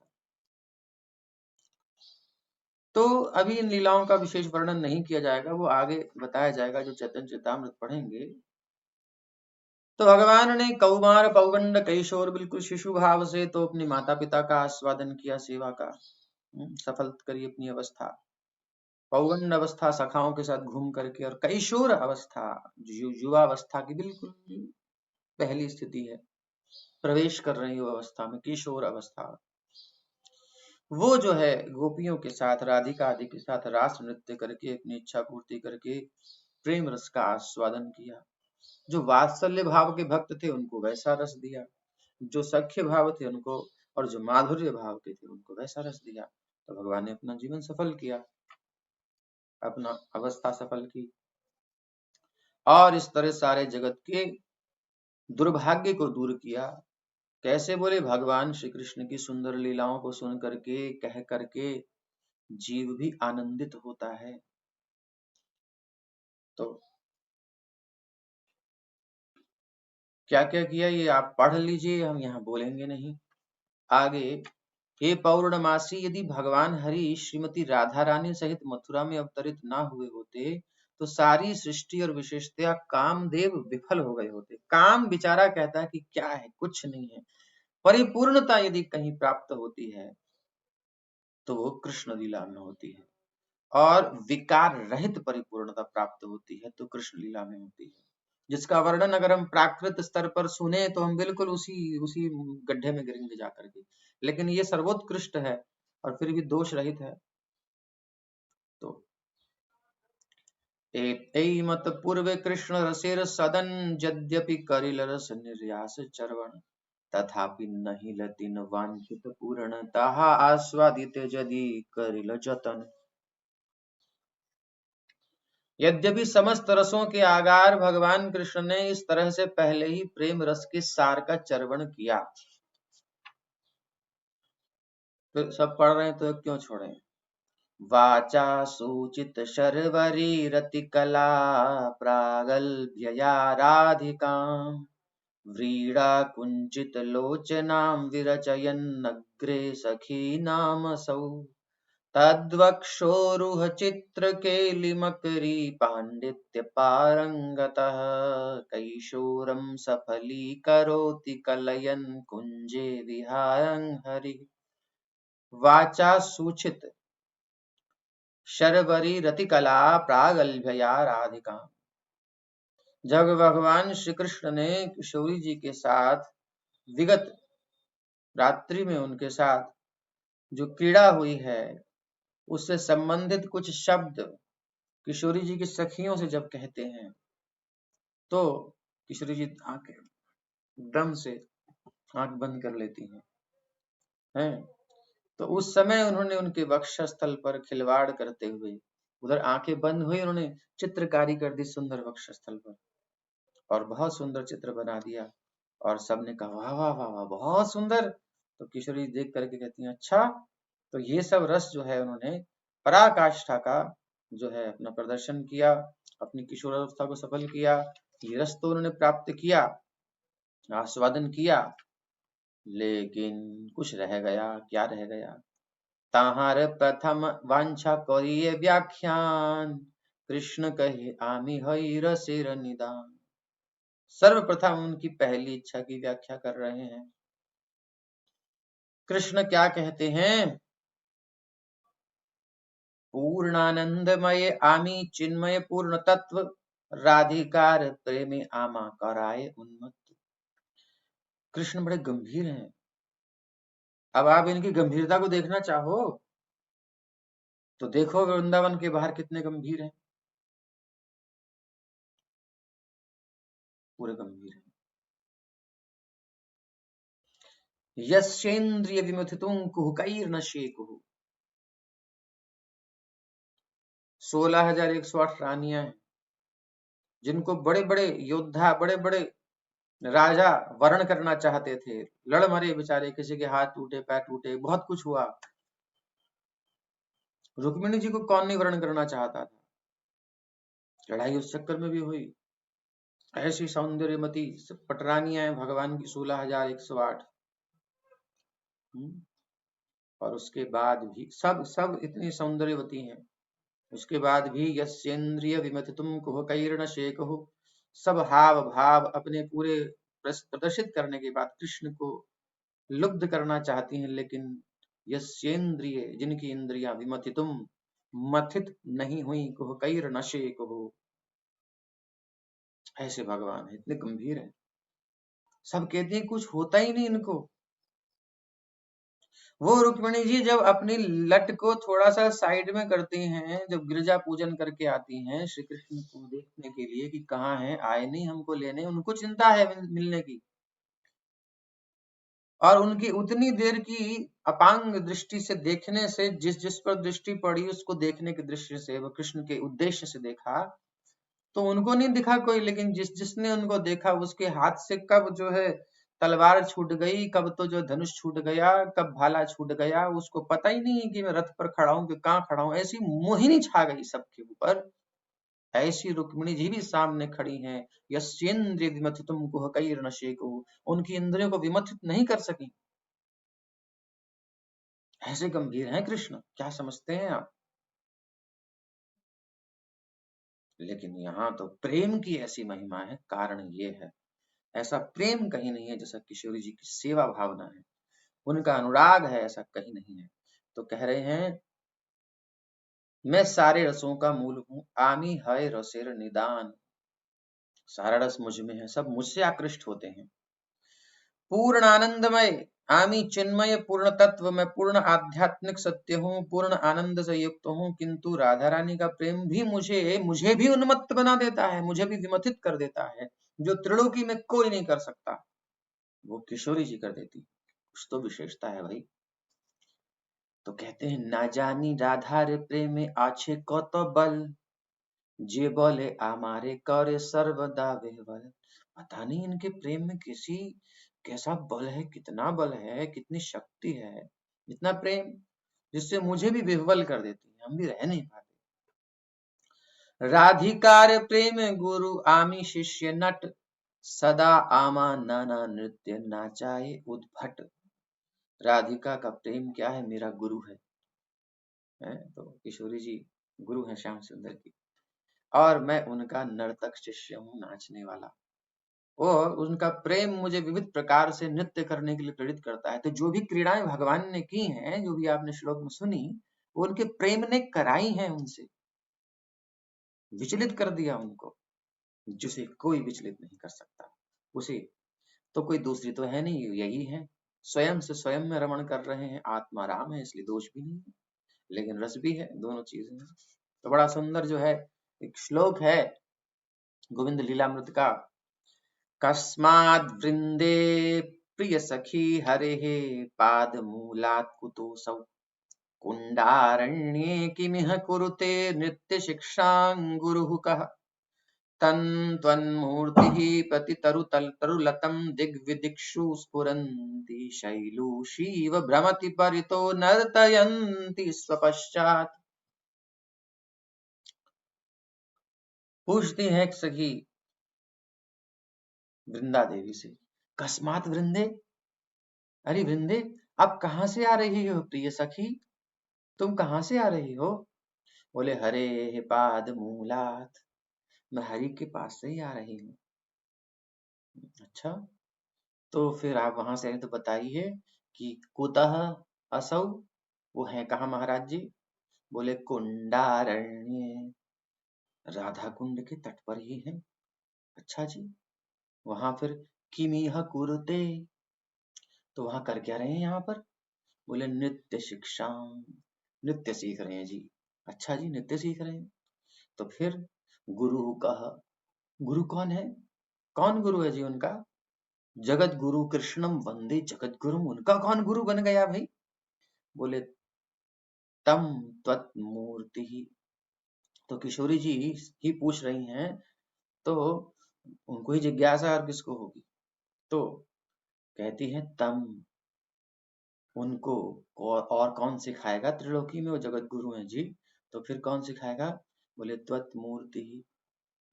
Speaker 1: तो अभी इन लीलाओं का विशेष वर्णन नहीं किया जाएगा, वो आगे बताया जाएगा जो चैतन्य चरितामृत पढ़ेंगे। तो भगवान ने कौमार पौगंड कैशोर बिल्कुल शिशु भाव से तो अपनी माता पिता का आस्वादन किया, सेवा का सफल करी अपनी अवस्था। पौगंड अवस्था सखाओं के साथ घूम करके, और कैशोर अवस्था युवा अवस्था की बिल्कुल पहली स्थिति है, प्रवेश कर रही हो अवस्था में, किशोर अवस्था। वो जो है गोपियों के साथ, राधिका आदि के साथ रास नृत्य करके अपनी इच्छा पूर्ति करके प्रेम रस का आस्वादन किया। जो वात्सल्य भाव के भक्त थे उनको वैसा रस दिया, जो सख्य भाव थे उनको, और जो माधुर्य भाव के थे उनको वैसा रस दिया। तो भगवान ने अपना जीवन सफल किया, अपना अवस्था सफल की, और इस तरह सारे जगत के दुर्भाग्य को दूर किया। कैसे बोले, भगवान श्री कृष्ण की सुंदर लीलाओं को सुन करके, कह करके जीव भी आनंदित होता है। तो क्या क्या किया ये आप पढ़ लीजिए, हम यहाँ बोलेंगे नहीं। आगे, हे पौर्णमासी, यदि भगवान हरि श्रीमती राधा रानी सहित मथुरा में अवतरित ना हुए होते, तो सारी सृष्टि और विशेषतया कामदेव विफल हो गए होते। काम बेचारा कहता है कि क्या है, कुछ नहीं है। परिपूर्णता यदि कहीं प्राप्त होती है तो वो कृष्ण लीला में होती है, और विकार रहित परिपूर्णता प्राप्त होती है तो कृष्ण लीला में होती है। जिसका वर्णन अगर हम प्राकृत स्तर पर सुने तो हम बिल्कुल उसी उसी गड्ढे में गिरेंगे जाकर के, लेकिन ये सर्वोत्कृष्ट है और फिर भी दोष रहित है। तो एई मत पूर्वे कृष्ण रसेर सदन, यद्यपि करिल रस निर्यास चरवण, तथापि नहीं लतिन वांछित पूर्ण, ताहा आस्वादित यदि करिल जतन। यद्यपि समस्त रसों के आगार भगवान कृष्ण ने इस तरह से पहले ही प्रेम रस के सार का चर्वण किया, तो सब पढ़ रहे हैं तो क्यों छोड़ें। वाचा सूचित शर्वरी रति कला प्रागल्भ्यया राधिकाम्, व्रीडा कुंचित लोचनां विरचयन्नग्रे सखी नामसौ, तद्वक्षोरुह चित्रकेलिमकरी पाण्डित्य पारंगतः, कैशोरं सफलीकरोति कलयन् कुंजे विहायं हरि। वाचा सूचित शर्वरी रति कला प्रागल्भया राधिका। जब भगवान श्री कृष्ण ने किशोरी जी के साथ विगत रात्रि में उनके साथ जो क्रीड़ा हुई है, उससे संबंधित कुछ शब्द किशोरी जी की सखियों से जब कहते हैं, तो किशोरी जी आंखें दम से आंख बंद कर लेती हैं। तो उस समय उन्होंने उनके वक्षस्थल पर खिलवाड़ करते हुए, उधर आंखें बंद हुई, उन्होंने चित्रकारी कर दी सुंदर वक्षस्थल पर, और बहुत सुंदर चित्र बना दिया। और सबने कहा वाह वाह वाह वाह, बहुत सुंदर। तो किशोरी देख करके कहती हैं अच्छा, तो ये सब रस जो है उन्होंने पराकाष्ठा का जो है अपना प्रदर्शन किया, अपनी किशोरावस्था को सफल किया। ये रस तो उन्होंने प्राप्त किया, आस्वादन किया, लेकिन कुछ रह गया। क्या रह गया? ताहार प्रथम वांछा करिए व्याख्यान, कृष्ण कहे आमी हई रसेर निदान। सर्वप्रथम उनकी पहली इच्छा की व्याख्या कर रहे हैं। कृष्ण क्या कहते हैं? पूर्णानंदमय आमी चिन्मय पूर्ण तत्व, राधिकार प्रेमी आमा कराए उन्मत्त। कृष्ण बड़े गंभीर हैं। अब आप इनकी गंभीरता को देखना चाहो तो देखो वृंदावन के बाहर कितने गंभीर हैं, पूरे गंभीर हैं। यस्येन्द्रिय विमथितुं कुहुकैर्न शेकुः। 16,108 रानियां हैं, जिनको बड़े बड़े योद्धा, बड़े बड़े राजा वर्ण करना चाहते थे, लड़ मरे बेचारे, किसी के हाथ टूटे, पैर टूटे, बहुत कुछ हुआ। रुक्मिणी जी को कौन नहीं वर्ण करना चाहता था? लड़ाई उस चक्कर में भी हुई। ऐसी सौंदर्यमती पटरानियां हैं भगवान की 16,108। और उसके बाद भी सब सब इतनी सौंदर्यवती हैं, उसके बाद भी यस्येन्द्रिय विमथितुं कुहकैर्न शेकुः, सब हाव भाव अपने पूरे प्रदर्शित करने के बाद कृष्ण को लुब्ध करना चाहती हैं, लेकिन यस्येन्द्रिय, जिनकी इंद्रियां विमथितुं, मथित नहीं हुई, कुहकैर्न शेकुः, ऐसे भगवान है, इतने गंभीर हैं। सब कहते हैं कुछ होता ही नहीं इनको। वो रुक्मिणी जी जब अपनी लट को थोड़ा सा साइड में करती हैं, जब गिरजा पूजन करके आती हैं श्री कृष्ण को देखने के लिए कि कहाँ हैं, आए नहीं हमको लेने, उनको चिंता है मिलने की। और उनकी उतनी देर की अपांग दृष्टि से देखने से, जिस जिस पर दृष्टि पड़ी उसको देखने की दृष्टि से, वो कृष्ण के उद्देश्य से देखा, तो उनको नहीं दिखा कोई, लेकिन जिस जिसने उनको देखा उसके हाथ से कब जो है तलवार छूट गई, कब तो जो धनुष छूट गया, कब भाला छूट गया, उसको पता ही नहीं कि मैं रथ पर खड़ा हूं कि कहाँ खड़ा हूं। ऐसी मोहिनी छा गई सबके ऊपर। ऐसी रुक्मिणी जी भी सामने खड़ी हैं। यस्येन्द्रिय विमथितुं कुहकैर्न शेकुः, उनकी इंद्रियों को विमथित नहीं कर सकी। ऐसे गंभीर हैं कृष्ण, क्या समझते हैं आप? लेकिन यहाँ तो प्रेम की ऐसी महिमा है, कारण ये है, ऐसा प्रेम कहीं नहीं है जैसा किशोरी जी की सेवा भावना है, उनका अनुराग है, ऐसा कहीं नहीं है। तो कह रहे हैं मैं सारे रसों का मूल हूँ, आमी है रसेर निदान। सारा रस मुझ में है, सब मुझसे आकृष्ट होते हैं। पूर्ण आनंदमय आमी चिन्मय पूर्ण तत्व, मैं पूर्ण आध्यात्मिक सत्य हूँ, पूर्ण आनंद से युक्त हूँ, किंतु राधा रानी का प्रेम भी मुझे मुझे भी उन्मत्त बना देता है, मुझे भी विमथित कर देता है, जो त्रिलोकी में कोई नहीं कर सकता, वो किशोरी जी कर देती। कुछ तो विशेषता है भाई। तो कहते हैं ना जानी राधा रे प्रेम में आछे कत बल, जे बोले आमारे करे सर्वदा विह्वल। पता नहीं इनके प्रेम में कैसा बल है, कितना बल है, कितनी शक्ति है, इतना प्रेम जिससे मुझे भी विह्वल कर देती है, हम भी रह नहीं पाते। राधिकार प्रेम गुरु आमी शिष्य नट, सदा आमा नाना नृत्य नाचाए उद्भट। राधिका का प्रेम क्या है, मेरा गुरु है। तो किशोरी जी गुरु है श्याम सुंदर की, और मैं उनका नर्तक शिष्य हूँ, नाचने वाला। वो उनका प्रेम मुझे विविध प्रकार से नृत्य करने के लिए प्रेरित करता है। तो जो भी क्रीड़ाएं भगवान ने की हैं, जो भी आपने श्लोक में सुनी, उनके प्रेम ने कराई हैं उनसे, विचलित कर दिया उनको, जिसे कोई विचलित नहीं कर सकता। उसे तो कोई दूसरी तो है नहीं, यही है, स्वयं से स्वयं में रमण कर रहे हैं, आत्मा राम है, इसलिए दोष भी नहीं है, लेकिन रस भी है, दोनों चीजें हैं। तो बड़ा सुंदर जो है एक श्लोक है गोविंद लीलामृत का, कस्माद् वृंदे प्रिय सखी हरेः पादमूलात् कुतोऽसौ कुण्डारण्ये किमिह कुरुते नृत्य शिक्षां गुरुः कः तन्त्वन्मूर्तिः प्रतितरुलतं दिग्विदिक्षु स्फुरन्ती शैलूषीव भ्रमति परितो नर्तयन्ति स्वपश्चात्। पूछती है एक सखी वृंदा देवी से, कस्मात वृंदे, अरे वृंदे अब कहाँ से आ रही हो प्रिय सखी, तुम कहाँ से आ रही हो? बोले हरे पाद मूलात, मैं हरि के पास से ही आ रही हूँ। अच्छा, तो फिर आप वहां से आए तो बताइए कि कुतः असौ, वो है कहाँ महाराज जी? बोले कुंडारण्य, राधा कुंड के तट पर ही है। अच्छा जी, वहां फिर किमिह कुरुते, तो वहां कर क्या रहे हैं यहाँ पर? बोले नृत्य शिक्षा, नृत्य सीख रहे हैं जी। अच्छा जी, नृत्य सीख रहे हैं, तो फिर गुरु कहा, गुरु कौन है? कौन गुरु है जी उनका? जगत गुरु कृष्णम वंदे जगत गुरु, उनका कौन गुरु बन गया भाई? बोले तम त्वत्मूर्ति ही, तो किशोरी जी ही पूछ रही हैं, तो उनको ही जिज्ञासा और किसको होगी? तो कहती है तम, उनको और कौन सिखाएगा त्रिलोकी में, वो जगत गुरु हैं जी, तो फिर कौन सिखाएगा? बोले त्वत मूर्ति ही,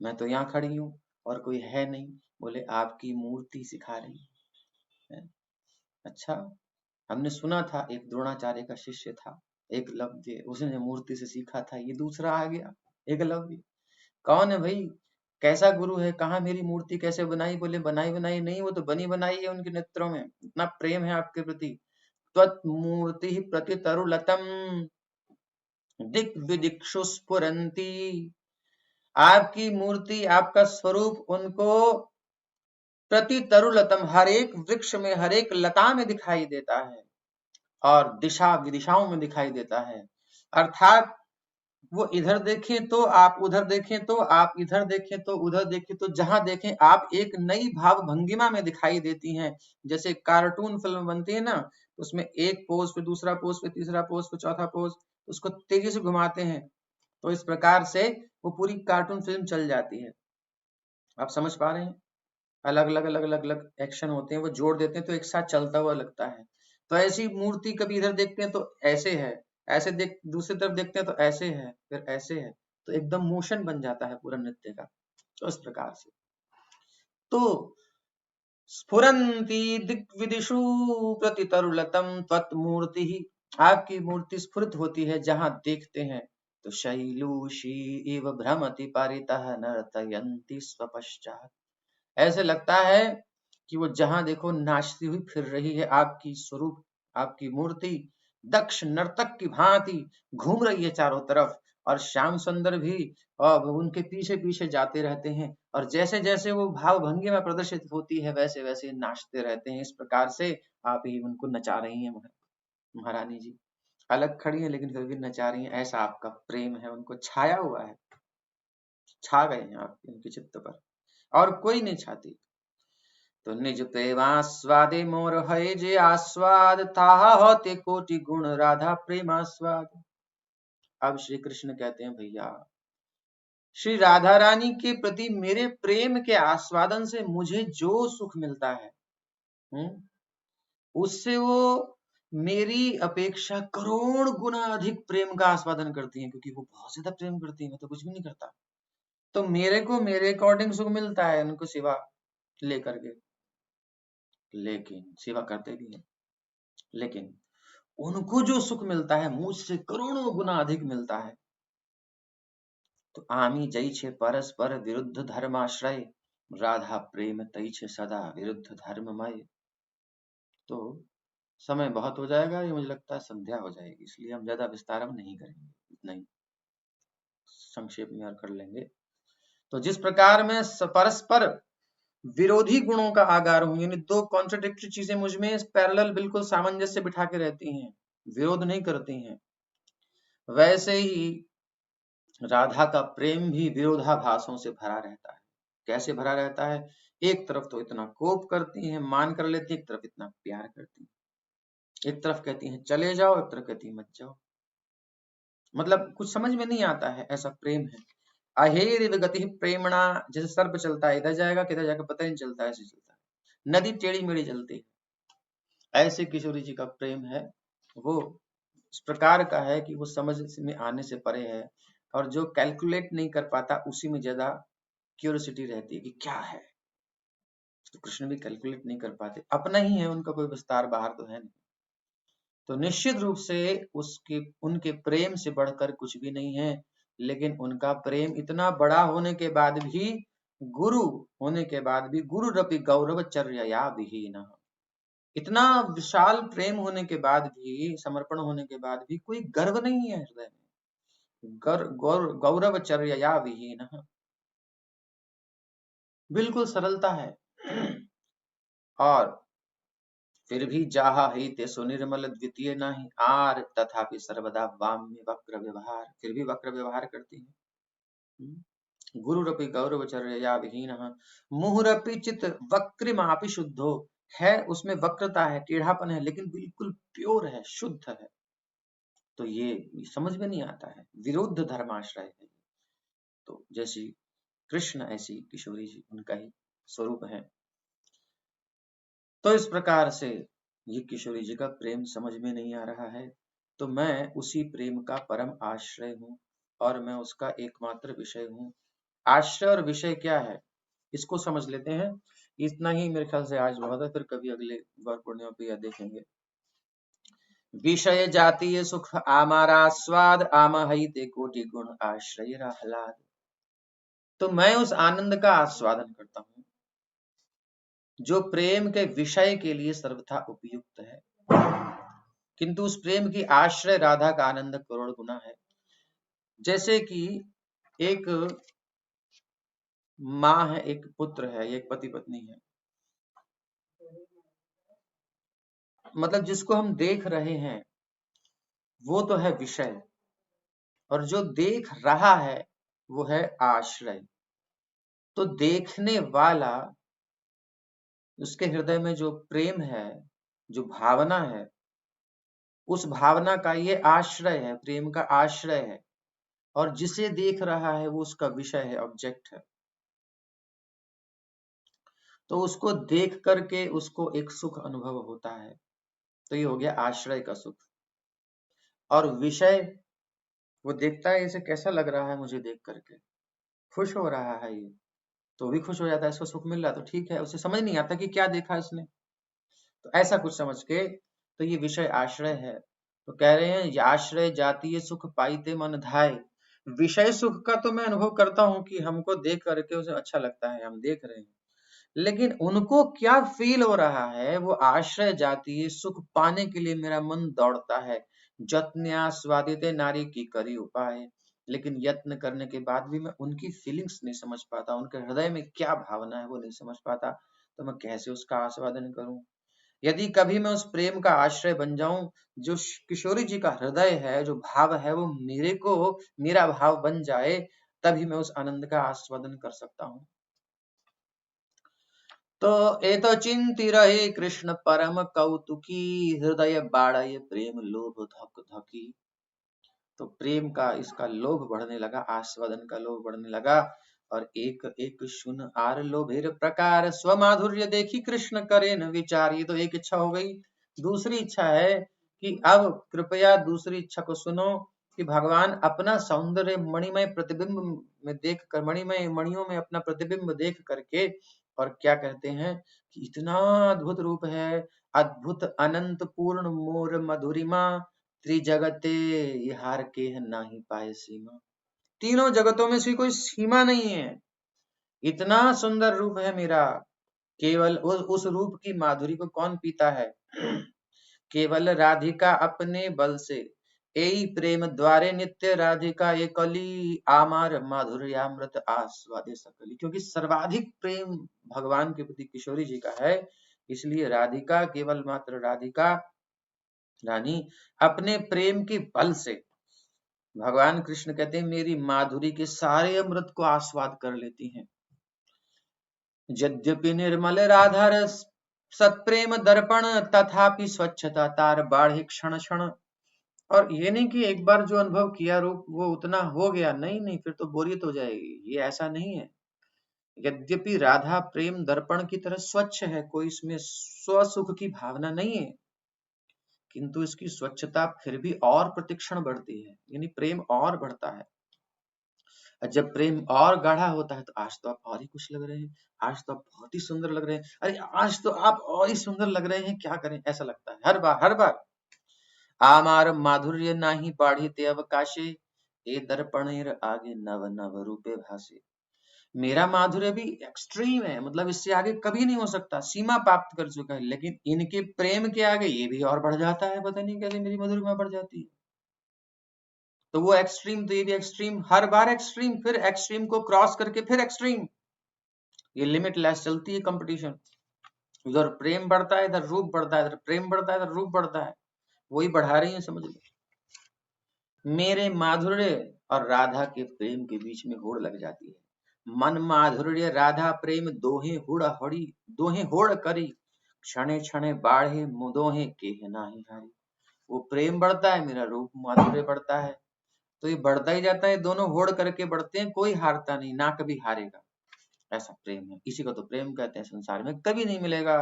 Speaker 1: मैं तो यहाँ खड़ी हूँ और कोई है नहीं, बोले आपकी मूर्ति सिखा रही है। अच्छा, हमने सुना था एक द्रोणाचार्य का शिष्य था एकलव्य, उसने मूर्ति से सीखा था, ये दूसरा आ गया एकलव्य। कौन है भाई, कैसा गुरु है, कहाँ मेरी मूर्ति कैसे बनाई? बोले बनाई बनाई नहीं, वो तो बनी बनाई है, उनके नेत्रों में इतना प्रेम है आपके प्रति। त्वत्मूर्ति प्रतितरुलतम दिग्विदिक्षु स्फुरन्ती, आपकी मूर्ति, आपका स्वरूप उनको प्रतितरुलतम, हर एक वृक्ष में, हर एक लता में दिखाई देता है, और दिशा विदिशाओं में दिखाई देता है। अर्थात वो इधर देखें तो आप, उधर देखें तो आप, इधर देखें तो उधर देखें, तो जहां देखें आप एक नई भाव भंगिमा में दिखाई देती हैं। जैसे कार्टून फिल्म बनती है ना, उसमें एक पोज पे दूसरा पोज पे तीसरा पोज पे चौथा पोज, उसको तेजी से घुमाते हैं, तो इस प्रकार से वो पूरी कार्टून फिल्म चल जाती है। आप समझ पा रहे हैं? अलग अलग अलग अलग अलग एक्शन होते हैं, वो जोड़ देते हैं तो एक साथ चलता हुआ लगता है। तो ऐसी मूर्ति कभी इधर देखते हैं तो ऐसे है, ऐसे देख दूसरी तरफ देखते हैं तो ऐसे है, फिर ऐसे है, तो एकदम मोशन बन जाता है पूरा नृत्य का। तो इस प्रकार से तो स्फुरन्ती दिग्विदिषु प्रतितरुलतम त्वत्मूर्ति ही, आपकी मूर्ति स्फुरित होती है जहां देखते हैं, तो शैलूषी इव भ्रमति परितः नर्तयन्ति स्वपश्चात्, ऐसे लगता है कि वो जहां देखो नाचती हुई फिर रही है, आपकी स्वरूप, आपकी मूर्ति दक्ष नर्तक की भांति घूम रही है चारों तरफ, और श्याम सुंदर भी और उनके पीछे पीछे जाते रहते हैं, और जैसे जैसे वो भाव भंगी में प्रदर्शित होती है वैसे वैसे नाचते रहते हैं। इस प्रकार से आप ही उनको नचा रही हैं महारानी जी, अलग खड़ी है लेकिन फिर भी नचा रही हैं, ऐसा आपका प्रेम है, उनको छाया हुआ है, छा गए हैं आप उनके चित्त पर, और कोई नहीं छाती। तो निज प्रेमास्वादे मोर है जे आस्वाद, ताहा होते कोटि गुण राधा प्रेमास्वाद। अब श्री कृष्ण कहते हैं भैया, श्री राधा रानी के प्रति मेरे प्रेम के आस्वादन से मुझे जो सुख मिलता है, उससे वो मेरी अपेक्षा करोड़ गुना अधिक प्रेम का आस्वादन करती हैं, क्योंकि वो बहुत ज्यादा प्रेम करती है, मैं तो कुछ भी नहीं करता। तो मेरे को मेरे अकॉर्डिंग सुख मिलता है उनको सेवा लेकर के, लेकिन सेवा करते भी हैं, लेकिन उनको जो सुख मिलता है मुझसे करोड़ों गुना अधिक मिलता है। तो आमी जई छे परस्पर विरुद्ध धर्माश्रय, राधा प्रेम तई छे सदा विरुद्ध धर्ममय। तो समय बहुत हो जाएगा, ये मुझे लगता है संध्या हो जाएगी, इसलिए हम ज्यादा विस्तार में नहीं करेंगे, इतना ही संक्षेप में और कर लेंगे। तो जिस प्रकार में परस्पर विरोधी गुणों का आगार हूं, यानी दो कॉन्ट्राडिक्टरी चीजें मुझ में पैरेलल बिल्कुल सामंजस्य बिठा के रहती हैं, विरोध नहीं करती हैं, वैसे ही राधा का प्रेम भी विरोधाभासों से भरा रहता है। कैसे भरा रहता है? एक तरफ तो इतना कोप करती हैं, मान कर लेती है, एक तरफ इतना प्यार करती है, एक तरफ कहती हैं चले जाओ, एक तरफ कहती है मत जाओ। मतलब कुछ समझ में नहीं आता है, ऐसा प्रेम है। अहेर गति प्रेमणा, जैसे सर्प चलता है, इधर जाएगा किधर जाएगा पता ही नहीं चलता, ऐसे चलता है, नदी टेढ़ी मेढ़ी चलती है। ऐसे किशोरी जी का प्रेम है, वो इस प्रकार का है कि वो समझ में आने से परे है, और जो कैलकुलेट नहीं कर पाता उसी में ज्यादा क्यूरियोसिटी रहती है कि क्या है। तो कृष्ण भी कैलकुलेट नहीं कर पाते, अपना ही है, उनका कोई विस्तार बाहर तो है नहीं। तो निश्चित रूप से उसके उनके प्रेम से बढ़कर कुछ भी नहीं है, लेकिन उनका प्रेम इतना बड़ा होने के बाद भी, गुरु होने के बाद भी, गुरु रपि गौरव चर्या विहीन, इतना विशाल प्रेम होने के बाद भी, समर्पण होने के बाद भी कोई गर्व नहीं है हृदय में, गौरव चर्या विहीन, बिल्कुल सरलता है। और फिर भी जाहा ही ते सुनिर्मल द्वितीय नहीं आर, तथापि सर्वदा वाम्य वक्र व्यवहार, फिर भी वक्र व्यवहार करती है। गुरुरपि गौरवचर्या विहीन मुहुरपि चित वक्रिमापि शुद्धो, है उसमें वक्रता है, टेढ़ापन है, लेकिन बिल्कुल प्योर है, शुद्ध है। तो ये समझ में नहीं आता है, विरुद्ध धर्माश्रय है। तो जैसी कृष्ण ऐसी किशोरी जी, उनका ही स्वरूप है। तो इस प्रकार से ये किशोरी जी का प्रेम समझ में नहीं आ रहा है, तो मैं उसी प्रेम का परम आश्रय हूँ, और मैं उसका एकमात्र विषय हूँ। आश्रय और विषय क्या है, इसको समझ लेते हैं। इतना ही मेरे ख्याल से आज बहुत है, फिर कभी अगले गौर पूर्णिमा पे यह देखेंगे। विषय जातीय सुख आमारा स्वाद, आमहिते कोटि गुण आश्रय आह्लाद। तो मैं उस आनंद का आस्वादन करता हूँ जो प्रेम के विषय के लिए सर्वथा उपयुक्त है, किंतु उस प्रेम की आश्रय राधा का आनंद करोड़ गुना है। जैसे कि एक माँ है, एक पुत्र है, एक पति पत्नी है, मतलब जिसको हम देख रहे हैं वो तो है विषय, और जो देख रहा है वो है आश्रय। तो देखने वाला, उसके हृदय में जो प्रेम है, जो भावना है, उस भावना का ये आश्रय है, प्रेम का आश्रय है, और जिसे देख रहा है वो उसका विषय है, ऑब्जेक्ट है। तो उसको देख करके उसको एक सुख अनुभव होता है, तो ये हो गया आश्रय का सुख। और विषय, वो देखता है इसे कैसा लग रहा है, मुझे देख करके खुश हो रहा है ये, तो भी खुश हो जाता है, इसको सुख मिल रहा है तो ठीक है, उसे समझ नहीं आता कि क्या देखा इसने, तो ऐसा कुछ समझ के, तो ये विषय आश्रय है। तो कह रहे हैं ये आश्रय जातीय सुख पाईते मन धाय। विषय सुख का तो मैं अनुभव करता हूँ कि हमको देख करके उसे अच्छा लगता है, हम देख रहे हैं, लेकिन उनको क्या फील हो रहा है, वो आश्रय जातीय सुख पाने के लिए मेरा मन दौड़ता है। जत्न्यास्वादिते नारी की करी उपाय, लेकिन यत्न करने के बाद भी मैं उनकी फीलिंग्स नहीं समझ पाता, उनके हृदय में क्या भावना है वो नहीं समझ पाता, तो मैं कैसे उसका आस्वादन करूं। यदि कभी मैं उस प्रेम का आश्रय बन जाऊं, जो किशोरी जी का हृदय है, जो भाव है, वो मेरे को, मेरा भाव बन जाए, तभी मैं उस आनंद का आस्वादन कर सकता हूं। तो एतो चिंति रहे कृष्ण परम कौतुकी, हृदय बाड़य प्रेम लोभ धक धकी। तो प्रेम का इसका लोभ बढ़ने लगा, आस्वादन का लोभ बढ़ने लगा, और एक एक सुन आर लोभेर प्रकार, स्वमाधुर्य देखी कृष्ण करे न विचार। ये तो एक इच्छा हो गई। दूसरी इच्छा है कि अब कृपया दूसरी इच्छा को सुनो, कि भगवान अपना सौंदर्य मणिमय प्रतिबिंब में देख कर, मणिमय मणियों में अपना प्रतिबिंब देख करके, और क्या कहते हैं कि इतना अद्भुत रूप है, अद्भुत अनंत पूर्ण मोर मधुरिमा, त्रिजगते हार के नाही पाए सीमा। तीनों जगतों में से कोई सीमा नहीं है, इतना सुंदर रूप है मेरा, केवल उस रूप की माधुरी को कौन पीता है। केवल राधिका अपने बल से, एई प्रेम द्वारे नित्य राधिका ये कली, आमार माधुर्यामृत आस्वादे सकली। क्योंकि सर्वाधिक प्रेम भगवान के प्रति किशोरी जी का है, इसलिए राधिका, केवल मात्र राधिका रानी अपने प्रेम के बल से, भगवान कृष्ण कहते हैं मेरी माधुरी के सारे अमृत को आस्वाद कर लेती हैं। यद्यपि निर्मल राधा रस सत्प्रेम दर्पण, तथापि स्वच्छता तार बाढ़े क्षण क्षण। और ये नहीं कि एक बार जो अनुभव किया रूप वो उतना हो गया, नहीं नहीं, फिर तो बोरियत हो जाएगी, ये ऐसा नहीं है। यद्यपि राधा प्रेम दर्पण की तरह स्वच्छ है, कोई इसमें स्वसुख की भावना नहीं है, किंतु इसकी स्वच्छता फिर भी और प्रतिक्षण बढ़ती है, यानी प्रेम और बढ़ता है। जब प्रेम और गाढ़ा होता है तो आज तो आप और ही कुछ लग रहे हैं, आज तो आप बहुत ही सुंदर लग रहे हैं, अरे आज तो आप और ही सुंदर लग रहे हैं, क्या करें, ऐसा लगता है हर बार हर बार। आमार माधुर्य नाही बाढ़ीते अवकाशे, ए दर्पणेर आगे नव नव रूपे भासे। मेरा माधुर्य भी एक्सट्रीम है, मतलब इससे आगे कभी नहीं हो सकता, सीमा प्राप्त कर चुका है, लेकिन इनके प्रेम के आगे ये भी और बढ़ जाता है, पता नहीं कैसे मेरी मधुरिमा बढ़ जाती है। तो वो एक्सट्रीम तो ये भी एक्सट्रीम, हर बार एक्सट्रीम, फिर एक्सट्रीम को क्रॉस करके फिर एक्सट्रीम, ये लिमिटलेस चलती है कंपटीशन। उधर प्रेम बढ़ता है, इधर रूप बढ़ता है, इधर प्रेम बढ़ता है, इधर रूप बढ़ता है, वही बढ़ा रही है, समझ लो। मेरे माधुर्य और राधा के प्रेम के बीच में होड़ लग जाती है। मन माधुर्य राधा प्रेम दोहे हुड़ हड़ी, दोहे होड़ करी, क्षणे क्षणे बाढ़े मुदोहे के नाही हारी। वो प्रेम बढ़ता है, मेरा रूप माधुर्य बढ़ता है, तो ये बढ़ता ही जाता है, दोनों होड़ करके बढ़ते हैं, कोई हारता नहीं, ना कभी हारेगा, ऐसा प्रेम है। इसी को तो प्रेम कहते हैं। संसार में कभी नहीं मिलेगा,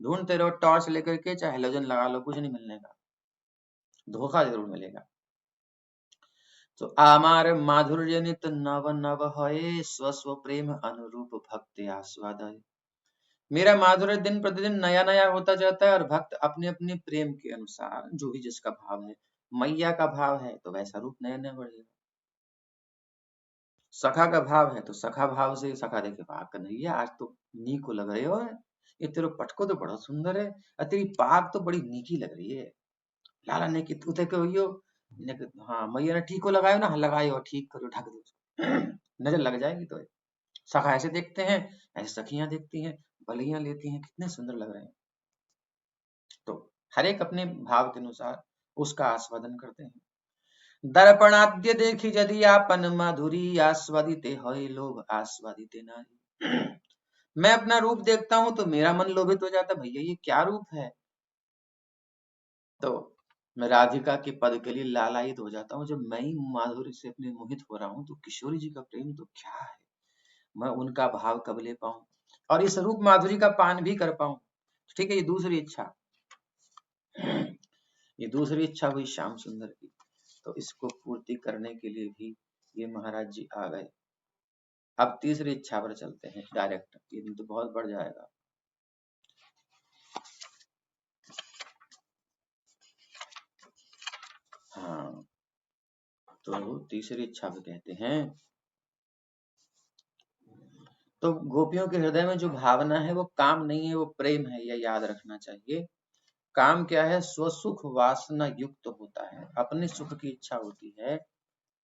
Speaker 1: ढूंढते रहो टॉर्च लेकर के, चाहे हेलोजन लगा लो, कुछ नहीं मिलने का, धोखा जरूर मिलेगा। तो आमार माधुर्य नित नव नव है, स्व स्व प्रेम अनुरूप भक्ति आस्वाद है। मेरा माधुर्य दिन प्रतिदिन नया नया होता जाता है, और भक्त अपने अपने प्रेम के अनुसार, जो भी जिसका भाव है, मैया का भाव है तो वैसा रूप नया नया बढ़ेगा, सखा का भाव है तो सखा भाव से, सखा देखे वाह कन्हैया आज तो नीको लग रहे हो, ये तेरे पटको तो बड़ा सुंदर है, और तेरी पाग तो बड़ी नीकी लग रही है, लाला ने कि तू थे कहियो, हाँ मैया ने ठीक को लगायो ना, हाँ लगायो, ठीक करो, ढक दो नजर लग जाएगी। तो सखा ऐसे देखते हैं, ऐसे सखियां देखती हैं, बलियां लेती हैं, कितने सुंदर लग रहे हैं। तो हर एक अपने भाव के अनुसार उसका आस्वादन करते हैं। दर्पणाद्य देखी यदि आपन माधुरी, आस्वादिते है लोभ आस्वादिते नारी। मैं अपना रूप देखता हूं तो मेरा मन लोभित हो जाता है, भैया ये क्या रूप है, तो मैं राधिका के पद के लिए लालायित हो जाता हूँ। जब मैं ही माधुरी से अपने मोहित हो रहा हूँ तो किशोरी जी का प्रेम तो क्या है, मैं उनका भाव कब ले पाऊं और इस रूप माधुरी का पान भी कर पाऊं। ठीक है, ये दूसरी इच्छा, ये दूसरी इच्छा हुई श्याम सुंदर की, तो इसको पूर्ति करने के लिए भी ये महाराज जी आ गए। अब तीसरी इच्छा पर चलते हैं डायरेक्ट, ये तो बहुत बढ़ जाएगा। हाँ, तो तीसरी इच्छा पे कहते हैं, तो गोपियों के हृदय में जो भावना है वो काम नहीं है, वो प्रेम है, यह याद रखना चाहिए। काम क्या है, स्वसुख वासना युक्त होता है, अपने सुख की इच्छा होती है,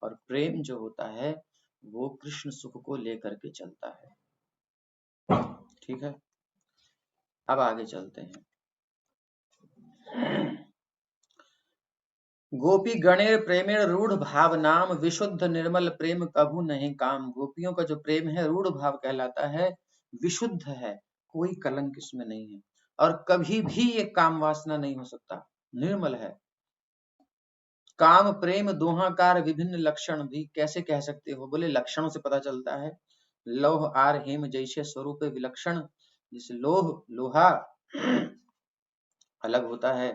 Speaker 1: और प्रेम जो होता है वो कृष्ण सुख को लेकर के चलता है। ठीक है, अब आगे चलते हैं। गोपी गणेर प्रेमेर रूढ़ भाव नाम, विशुद्ध निर्मल प्रेम कभू नहीं काम। गोपियों का जो प्रेम है रूढ़ भाव कहलाता है, विशुद्ध है, कोई कलंक इसमें नहीं है, और कभी भी ये काम वासना नहीं हो सकता, निर्मल है। काम प्रेम दोहाकार विभिन्न लक्षण भी कैसे कह सकते हो, बोले लक्षणों से पता चलता है। लौह आर हेम जैसे स्वरूप विलक्षण, जैसे लोहा अलग होता है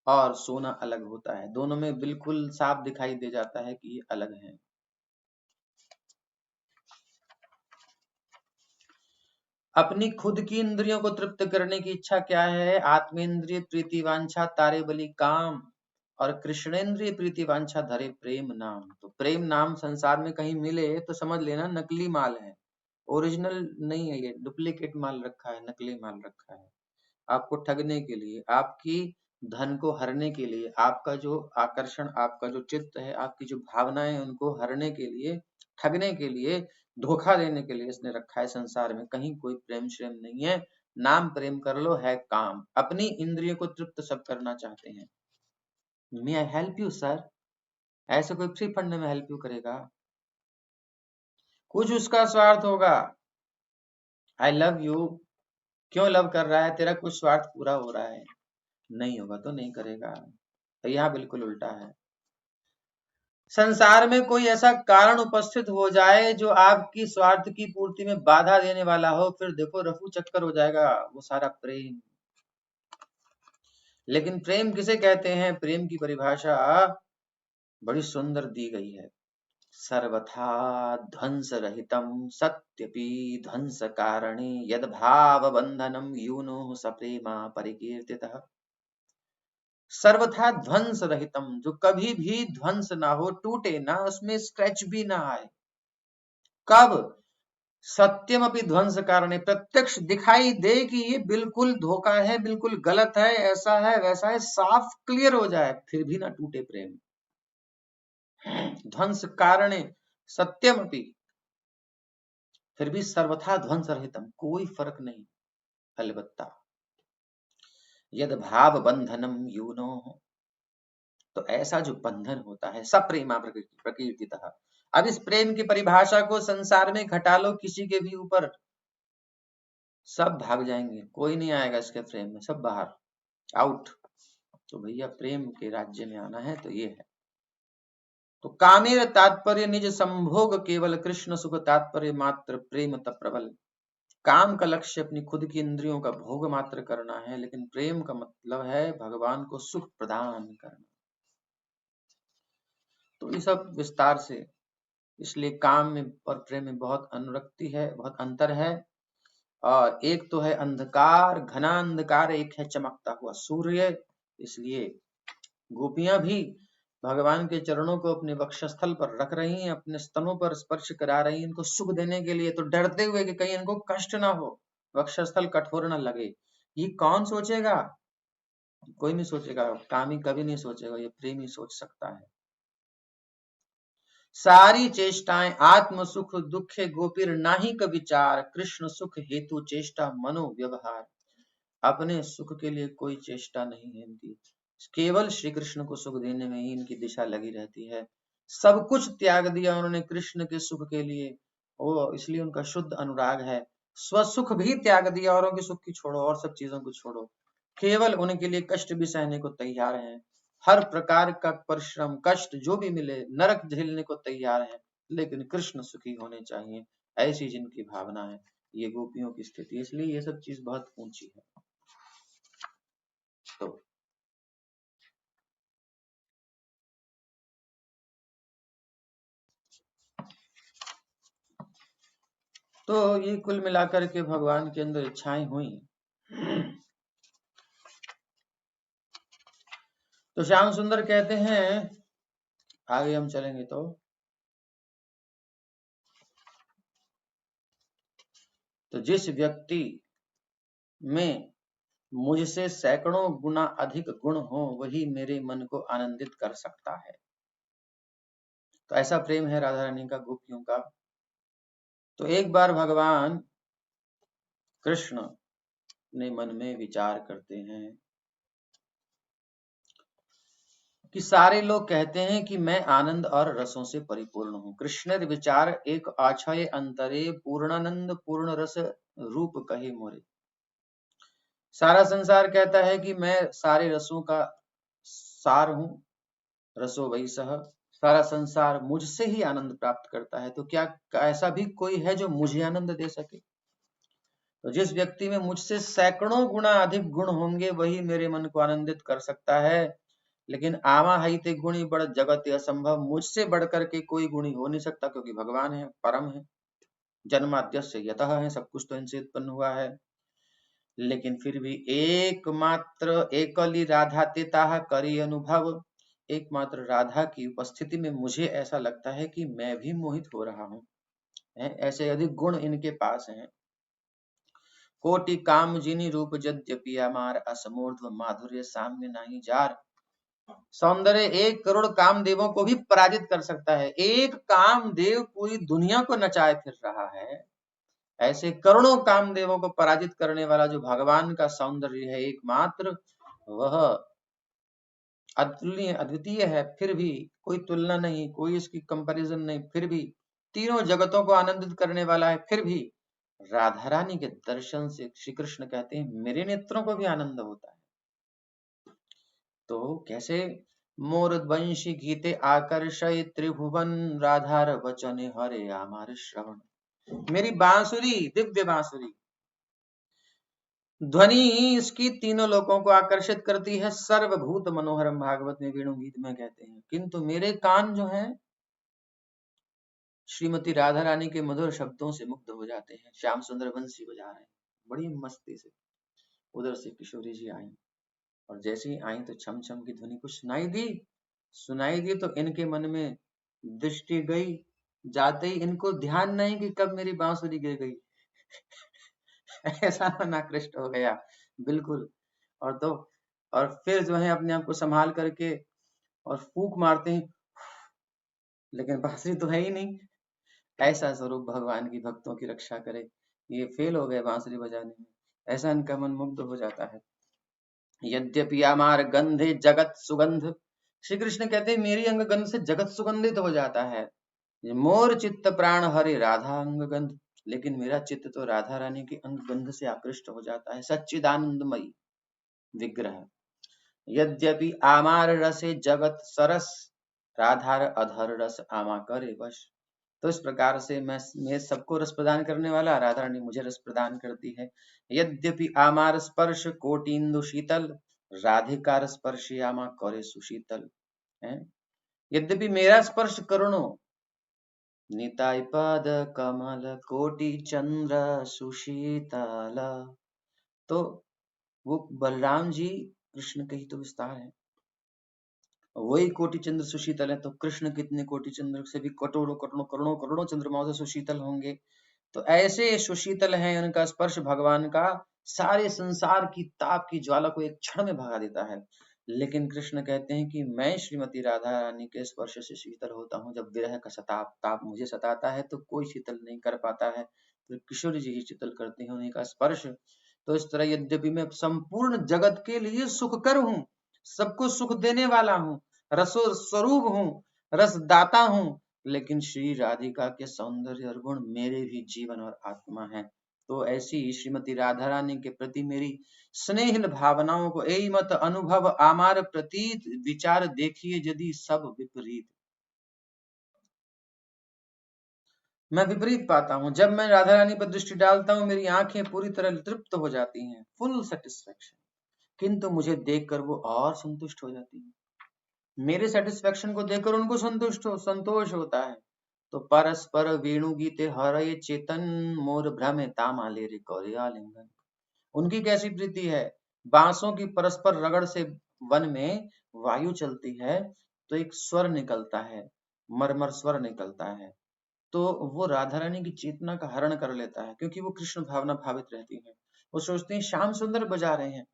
Speaker 1: और सोना अलग होता है, दोनों में बिल्कुल साफ दिखाई दे जाता है कि ये अलग है। अपनी खुद की इंद्रियों को तृप्त करने की इच्छा क्या है, आत्मेंद्रिय प्रीति वांछा तारे बलि काम, और कृष्णेंद्रिय प्रीति वांछा धरे प्रेम नाम। तो प्रेम नाम संसार में कहीं मिले तो समझ लेना नकली माल है, ओरिजिनल नहीं है, ये डुप्लीकेट माल रखा है, नकली माल रखा है, आपको ठगने के लिए, आपकी धन को हरने के लिए, आपका जो आकर्षण, आपका जो चित्त है, आपकी जो भावनाएं हैं, उनको हरने के लिए, ठगने के लिए, धोखा देने के लिए इसने रखा है संसार में। कहीं कोई प्रेम श्रेम नहीं है। नाम प्रेम कर लो, है काम। अपनी इंद्रियों को तृप्त सब करना चाहते हैं। मे आई हेल्प यू सर? ऐसे कोई फ्री फंड में हेल्प यू करेगा? कुछ उसका स्वार्थ होगा। आई लव यू, क्यों लव कर रहा है? तेरा कुछ स्वार्थ पूरा हो रहा है। नहीं होगा तो नहीं करेगा। तो यहाँ बिल्कुल उल्टा है। संसार में कोई ऐसा कारण उपस्थित हो जाए जो आपकी स्वार्थ की पूर्ति में बाधा देने वाला हो, फिर देखो रफू चक्कर हो जाएगा वो सारा प्रेम। लेकिन प्रेम किसे कहते हैं? प्रेम की परिभाषा बड़ी सुंदर दी गई है। सर्वथा ध्वंस रहितम सत्यपि ध्वंस कारणे यद भाव बंधनम यूनो सप्रेमा परिकीर्तितः। सर्वथा ध्वंस रहितम, जो कभी भी ध्वंस ना हो, टूटे ना, उसमें स्क्रैच भी ना आए। कब? सत्यम अपनी ध्वंस कारण, प्रत्यक्ष दिखाई दे कि ये बिल्कुल धोखा है, बिल्कुल गलत है, ऐसा है वैसा है, साफ क्लियर हो जाए, फिर भी ना टूटे प्रेम। ध्वंस कारणे सत्यम अपनी, फिर भी सर्वथा ध्वंस रहितम, कोई फर्क नहीं। अलबत्ता यद भाव बंधनम यूनो, तो ऐसा जो बंधन होता है, सप्रेमा प्रकीर्तितः। अब इस प्रेम की परिभाषा को संसार में घटा लो किसी के भी ऊपर, सब भाग जाएंगे, कोई नहीं आएगा इसके प्रेम में, सब बाहर, आउट। तो भैया प्रेम के राज्य में आना है तो ये है। तो कामेर तात्पर्य निज संभोग केवल, कृष्ण सुख तात्पर्य मात्र प्रेम तप प्रबल। काम का लक्ष्य अपनी खुद की इंद्रियों का भोग मात्र करना है, लेकिन प्रेम का मतलब है भगवान को सुख प्रदान करना। तो ये सब विस्तार से, इसलिए काम में और प्रेम में बहुत अनुरक्ति है, बहुत अंतर है। और एक तो है अंधकार, घना अंधकार, एक है चमकता हुआ सूर्य। इसलिए गोपियां भी भगवान के चरणों को अपने वक्षस्थल पर रख रही हैं, अपने स्तनों पर स्पर्श करा रही हैं, इनको सुख देने के लिए, तो डरते हुए कि कहीं इनको कष्ट ना हो, वक्षस्थल कठोर ना लगे। ये कौन सोचेगा? कोई नहीं सोचेगा, कामी कभी नहीं सोचेगा, ये प्रेमी सोच सकता है। सारी चेष्टाएं आत्म सुख दुखे गोपीर नाही क विचार, कृष्ण सुख हेतु चेष्टा मनो व्यवहार। अपने सुख के लिए कोई चेष्टा नहीं है इनकी, केवल श्री कृष्ण को सुख देने में ही इनकी दिशा लगी रहती है। सब कुछ त्याग दिया उन्होंने कृष्ण के सुख के लिए, वो इसलिए उनका शुद्ध अनुराग है। स्वसुख भी त्याग दिया, औरों के सुख की छोड़ो, और सब चीजों को छोड़ो, केवल उनके लिए कष्ट भी सहने को तैयार हैं। हर प्रकार का परिश्रम, कष्ट जो भी मिले, नरक झेलने को तैयार है, लेकिन कृष्ण सुखी होने चाहिए, ऐसी जिनकी भावना है। ये गोपियों की स्थिति, इसलिए ये सब चीज बहुत ऊंची है। तो ये कुल मिलाकर के भगवान के अंदर इच्छाएं हुई। तो श्याम सुंदर कहते हैं, आगे हम चलेंगे तो जिस व्यक्ति में मुझसे सैकड़ों गुना अधिक गुण हो, वही मेरे मन को आनंदित कर सकता है। तो ऐसा प्रेम है राधा रानी का गोपियों का। तो एक बार भगवान कृष्ण अपने मन में विचार करते हैं कि सारे लोग कहते हैं कि मैं आनंद और रसों से परिपूर्ण हूँ। कृष्ण विचार एक आछय अंतरे, पूर्णानंद पूर्ण रस रूप कहे मोरे। सारा संसार कहता है कि मैं सारे रसों का सार हूँ, रसो वही सह। सारा संसार मुझसे ही आनंद प्राप्त करता है, तो क्या ऐसा भी कोई है जो मुझे आनंद दे सके? तो जिस व्यक्ति में मुझसे सैकड़ों गुना अधिक गुण होंगे, वही मेरे मन को आनंदित कर सकता है। लेकिन आवा हईते गुणी बढ़ जगत असंभव, मुझसे बढ़कर के कोई गुणी हो नहीं सकता, क्योंकि भगवान है, परम है, जन्माद्यस्य यतः है, सब कुछ तो इनसे उत्पन्न हुआ है। लेकिन फिर भी एकमात्र एकली राधा तेता करी अनुभव, एकमात्र राधा की उपस्थिति में मुझे ऐसा लगता है कि मैं भी मोहित हो रहा हूँ। ऐसे अधिक गुण इनके पास हैं। कोटि काम जिनी रूप यद्यपि अमार असमूर्ध्व माधुर्य साम्य नहीं जार। सौंदर्य 1 करोड़ कामदेवों को भी पराजित कर सकता है। एक कामदेव पूरी दुनिया को नचाए फिर रहा है, ऐसे करोड़ों कामदेवों को पराजित करने वाला जो भगवान का सौंदर्य है एकमात्र, वह अतुलनीय अद्वितीय है। फिर भी कोई तुलना नहीं, कोई इसकी कंपैरिजन नहीं, फिर भी तीनों जगतों को आनंदित करने वाला है। फिर भी राधा रानी के दर्शन से श्री कृष्ण कहते हैं मेरे नेत्रों को भी आनंद होता है। तो कैसे मोर वंशी गीते आकर्षय त्रिभुवन राधार वचन हरे आमार श्रवण। मेरी बांसुरी, दिव्य बांसुरी ध्वनि इसकी तीनों लोकों को आकर्षित करती है। सर्वभूत मनोहरम भागवत में वेणु गीत में कहते हैं। किंतु मेरे कान जो हैं श्रीमती राधा रानी के मधुर शब्दों से मुग्ध हो जाते हैं। श्याम सुंदर बंसी बजा रहे हैं बड़ी मस्ती से। उधर से किशोरी जी आई और जैसे ही आई तो छम छम की ध्वनि कुछ सुनाई दी तो इनके मन में दृष्टि गई। जाते ही इनको ध्यान नहीं कि कब मेरी बांसुरी गिर गई। ऐसा नाकृष्ट हो गया बिल्कुल। और फिर जो है अपने आप को संभाल करके और फूंक मारते हैं, लेकिन बांसुरी तो है ही नहीं। ऐसा स्वरूप भगवान की भक्तों की रक्षा करे। ये फेल हो गए बांसुरी बजाने में, ऐसा इनका मन मुग्ध हो जाता है। यद्यपि अमार गंधे जगत सुगंध, श्री कृष्ण कहते हैं मेरी अंग गंध से जगत सुगंधित हो जाता है। मोर चित्त प्राण हरे राधा अंग गंध, लेकिन मेरा चित्त तो राधा रानी के अंग गंध से आकृष्ट हो जाता है। सच्चिदानंदमयी विग्रह। यद्यपि आमार रसे जगत सरस, राधार अधर रस आमा करे वश। तो इस प्रकार से मैं सबको रस प्रदान करने वाला, राधा रानी मुझे रस प्रदान करती है। यद्यपि आमार स्पर्श कोटिंदु शीतल, राधिकार स्पर्श आमा करे सुशीतल। यद्यपि मेरा स्पर्श करुणो, निताय पद कमल कोटि चंद्र सुशीतल। तो वो बलराम जी कृष्ण के ही तो विस्तार है, वही कोटि चंद्र सुशीतल है। तो कृष्ण कितने कोटि चंद्र से भी करोड़ों करोड़ों करोड़ों करोड़ों चंद्रमाओं से सुशीतल होंगे। तो ऐसे सुशीतल है उनका स्पर्श भगवान का, सारे संसार की ताप की ज्वाला को एक क्षण में भगा देता है। लेकिन कृष्ण कहते हैं कि मैं श्रीमती राधा रानी के स्पर्श से शीतल होता हूँ। जब विरह का ताप मुझे सताता है तो कोई शीतल नहीं कर पाता है, तो किशोर जी ही शीतल करते हैं उन्हीं का स्पर्श। तो इस तरह यद्यपि मैं संपूर्ण जगत के लिए सुखकर हूँ, सबको सुख देने वाला हूँ, रसो स्वरूप हूँ, रसदाता हूँ, लेकिन श्री राधिका के सौंदर्य और गुण मेरे भी जीवन और आत्मा है। तो ऐसी श्रीमती राधा रानी के प्रति मेरी स्नेहिल भावनाओं को एई मत अनुभव आमार प्रतीत, विचार देखिए यदि सब विपरीत। मैं विपरीत पाता हूँ। जब मैं राधा रानी पर दृष्टि डालता हूँ मेरी आंखें पूरी तरह तृप्त हो जाती हैं, फुल सेटिस्फेक्शन। किंतु मुझे देखकर वो और संतुष्ट हो जाती है। मेरे सेटिस्फेक्शन को देखकर उनको संतोष होता है। तो परस्पर वेणु गीते हरये चेतन, मोर भ्रमे तामाले रे कौरे आलिंगन। उनकी कैसी प्रीति है, बांसों की परस्पर रगड़ से वन में वायु चलती है तो एक स्वर निकलता है, मरमर स्वर निकलता है। तो वो राधा रानी की चेतना का हरण कर लेता है, क्योंकि वो कृष्ण भावना भावित रहती है। वो सोचती हैं श्याम सुंदर बजा रहे हैं,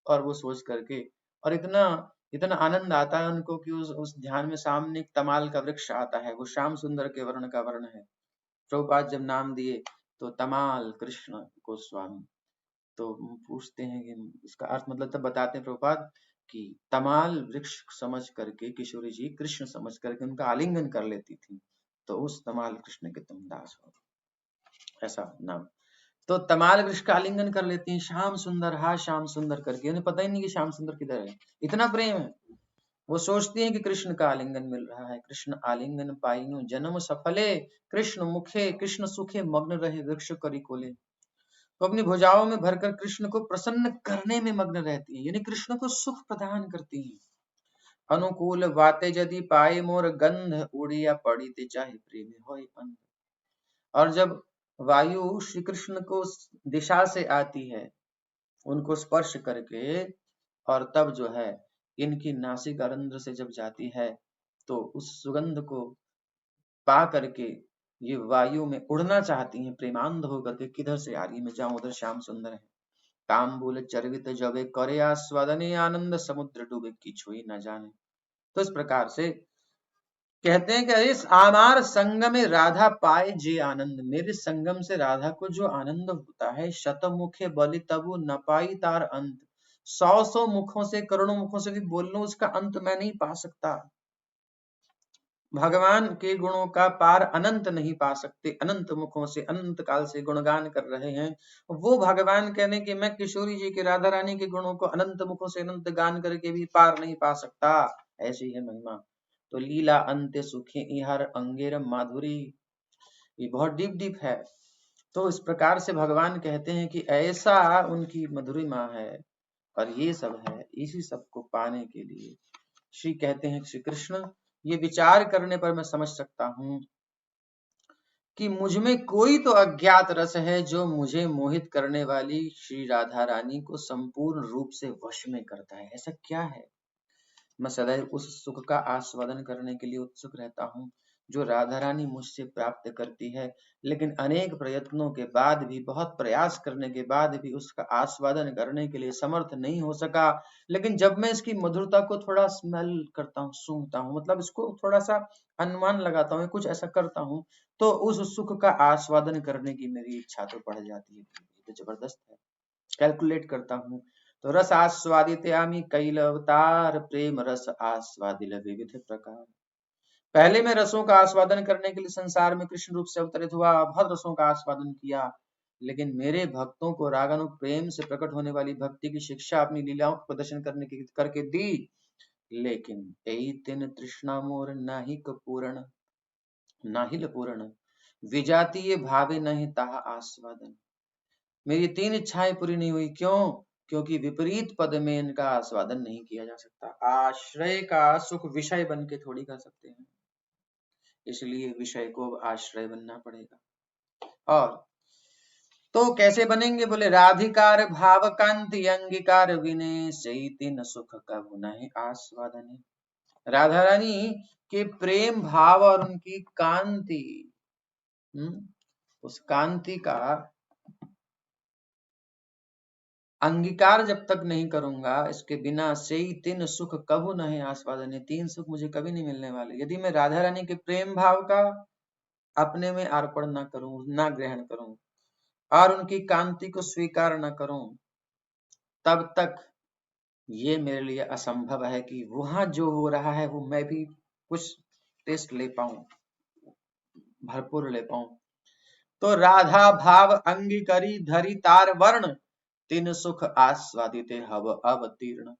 Speaker 1: और वो सोच करके और इतना इतना आनंद आता है उनको कि उस ध्यान में सामने एक तमाल का वृक्ष आता है, वो श्याम सुंदर के वर्ण का वर्ण है। प्रभुपाद जब नाम दिए तो तमाल कृष्ण गोस्वामी, तो पूछते हैं कि इसका अर्थ मतलब तब बताते हैं प्रभुपाद कि तमाल वृक्ष समझ करके किशोरी जी कृष्ण समझ करके उनका आलिंगन कर लेती थी, तो उस तमाल कृष्ण के तुम दास हो, ऐसा नाम। तो तमाल वृक्ष का आलिंगन कर लेती हैं, श्याम सुंदर हा श्याम सुंदर करके। उन्हें पता ही नहीं कि श्याम सुंदर किधर है, इतना प्रेम है। वो सोचती हैं कि कृष्ण का आलिंगन मिल रहा है। कृष्ण आलिंगन पाइनु जन्म सफले, कृष्ण मुखे कृष्ण सुखे मग्न रहे वृक्ष करी कोले। तो अपनी भुजाओं में भरकर कृष्ण को प्रसन्न करने में मग्न रहती है, यानी कृष्ण को सुख प्रदान करती है। अनुकूल बातें यदि पाए मोर गंध, उड़िया पड़ी ते चाहे प्रेम होय अंध। और जब वायु श्री कृष्ण को दिशा से आती है उनको स्पर्श करके, और तब जो है इनकी नासिका रंध्र से जब जाती है तो उस सुगंध को पा करके ये वायु में उड़ना चाहती हैं प्रेमांध होकर के, किधर से आ रही है, मैं जाऊं उधर श्याम सुंदर है। काम बोले चरवित जबे करे आस्वादने, आनंद समुद्र डूबे की छुई न जाने। तो इस प्रकार से कहते हैं कि इस आमार संग में राधा पाए जे आनंद, मेरे संगम से राधा को जो आनंद होता है, शतमुखे बलि तबु न पाई तार अंत, सौ मुखों से, करोड़ों मुखों से भी बोल लूं उसका अंत मैं नहीं पा सकता। भगवान के गुणों का पार अनंत नहीं पा सकते, अनंत मुखों से अनंत काल से गुणगान कर रहे हैं वो भगवान, कहने कि मैं किशोरी जी के, राधा रानी के गुणों को अनंत मुखों से अनंत गान करके भी पार नहीं पा सकता, ऐसी है महिमा। तो लीला अंत्य सुखे इहर अंगेर माधुरी, ये बहुत डीप डीप है। तो इस प्रकार से भगवान कहते हैं कि ऐसा उनकी मधुरिमा है, और ये सब है इसी सब को पाने के लिए। श्री कहते हैं श्री कृष्ण, ये विचार करने पर मैं समझ सकता हूं कि मुझ में कोई तो अज्ञात रस है जो मुझे मोहित करने वाली श्री राधा रानी को संपूर्ण रूप से वश में करता है। ऐसा क्या है? मैं सदैव उस सुख का आस्वादन करने के लिए उत्सुक रहता हूँ जो राधा रानी मुझसे प्राप्त करती है, लेकिन अनेक प्रयत्नों के बाद भी, बहुत प्रयास करने के बाद भी उसका आस्वादन करने के लिए समर्थ नहीं हो सका। लेकिन जब मैं इसकी मधुरता को थोड़ा स्मेल करता हूँ, सूंघता हूँ, मतलब इसको थोड़ा सा अनुमान लगाता हूँ, कुछ ऐसा करता हूँ, तो उस सुख का आस्वादन करने की मेरी इच्छा तो बढ़ जाती है। तो जबरदस्त है। कैलकुलेट करता हूँ तो रस आस्वादित्यामि कैल अवतार, प्रेम रस आस्वादिल विविध प्रकार। पहले मैं रसों का आस्वादन करने के लिए संसार में कृष्ण रूप से अवतरित हुआ, बहुत रसों का आस्वादन किया, लेकिन मेरे भक्तों को रागानुग प्रेम से प्रकट होने वाली भक्ति की शिक्षा अपनी लीलाओं का प्रदर्शन करने की करके दी, लेकिन एई तिन तृष्णा मोर नाहिक पूर्ण, नाहिल पूर्ण, विजातीय भावे नहीं ताहा आस्वादन। मेरी 3 इच्छाएं पूरी नहीं हुई, क्यों? क्योंकि विपरीत पद में इनका आस्वादन नहीं किया जा सकता। आश्रय का सुख विषय बन के थोड़ी कर सकते हैं, इसलिए विषय को आश्रय बनना पड़ेगा। और तो कैसे बनेंगे? बोले राधिकार भाव कांति अंगीकार विनय, सही तीन सुख का नहीं आस्वादन। राधा रानी के प्रेम भाव और उनकी कांति, उस कांति का अंगीकार जब तक नहीं करूंगा, इसके बिना से ही 3 सुख कभू नहीं आस्वादन, 3 सुख मुझे कभी नहीं मिलने वाले। यदि मैं राधा रानी के प्रेम भाव का अपने में अर्पण न करूं, ना ग्रहण करूं, और उनकी कांति को स्वीकार न करूं, तब तक ये मेरे लिए असंभव है कि वहां जो हो रहा है वो मैं भी कुछ टेस्ट ले पाऊं, भरपूर ले पाऊं। तो राधा भाव अंगीकरी धरी तार वर्ण, 3 सुख आस्वादित हव अवतीर्ण।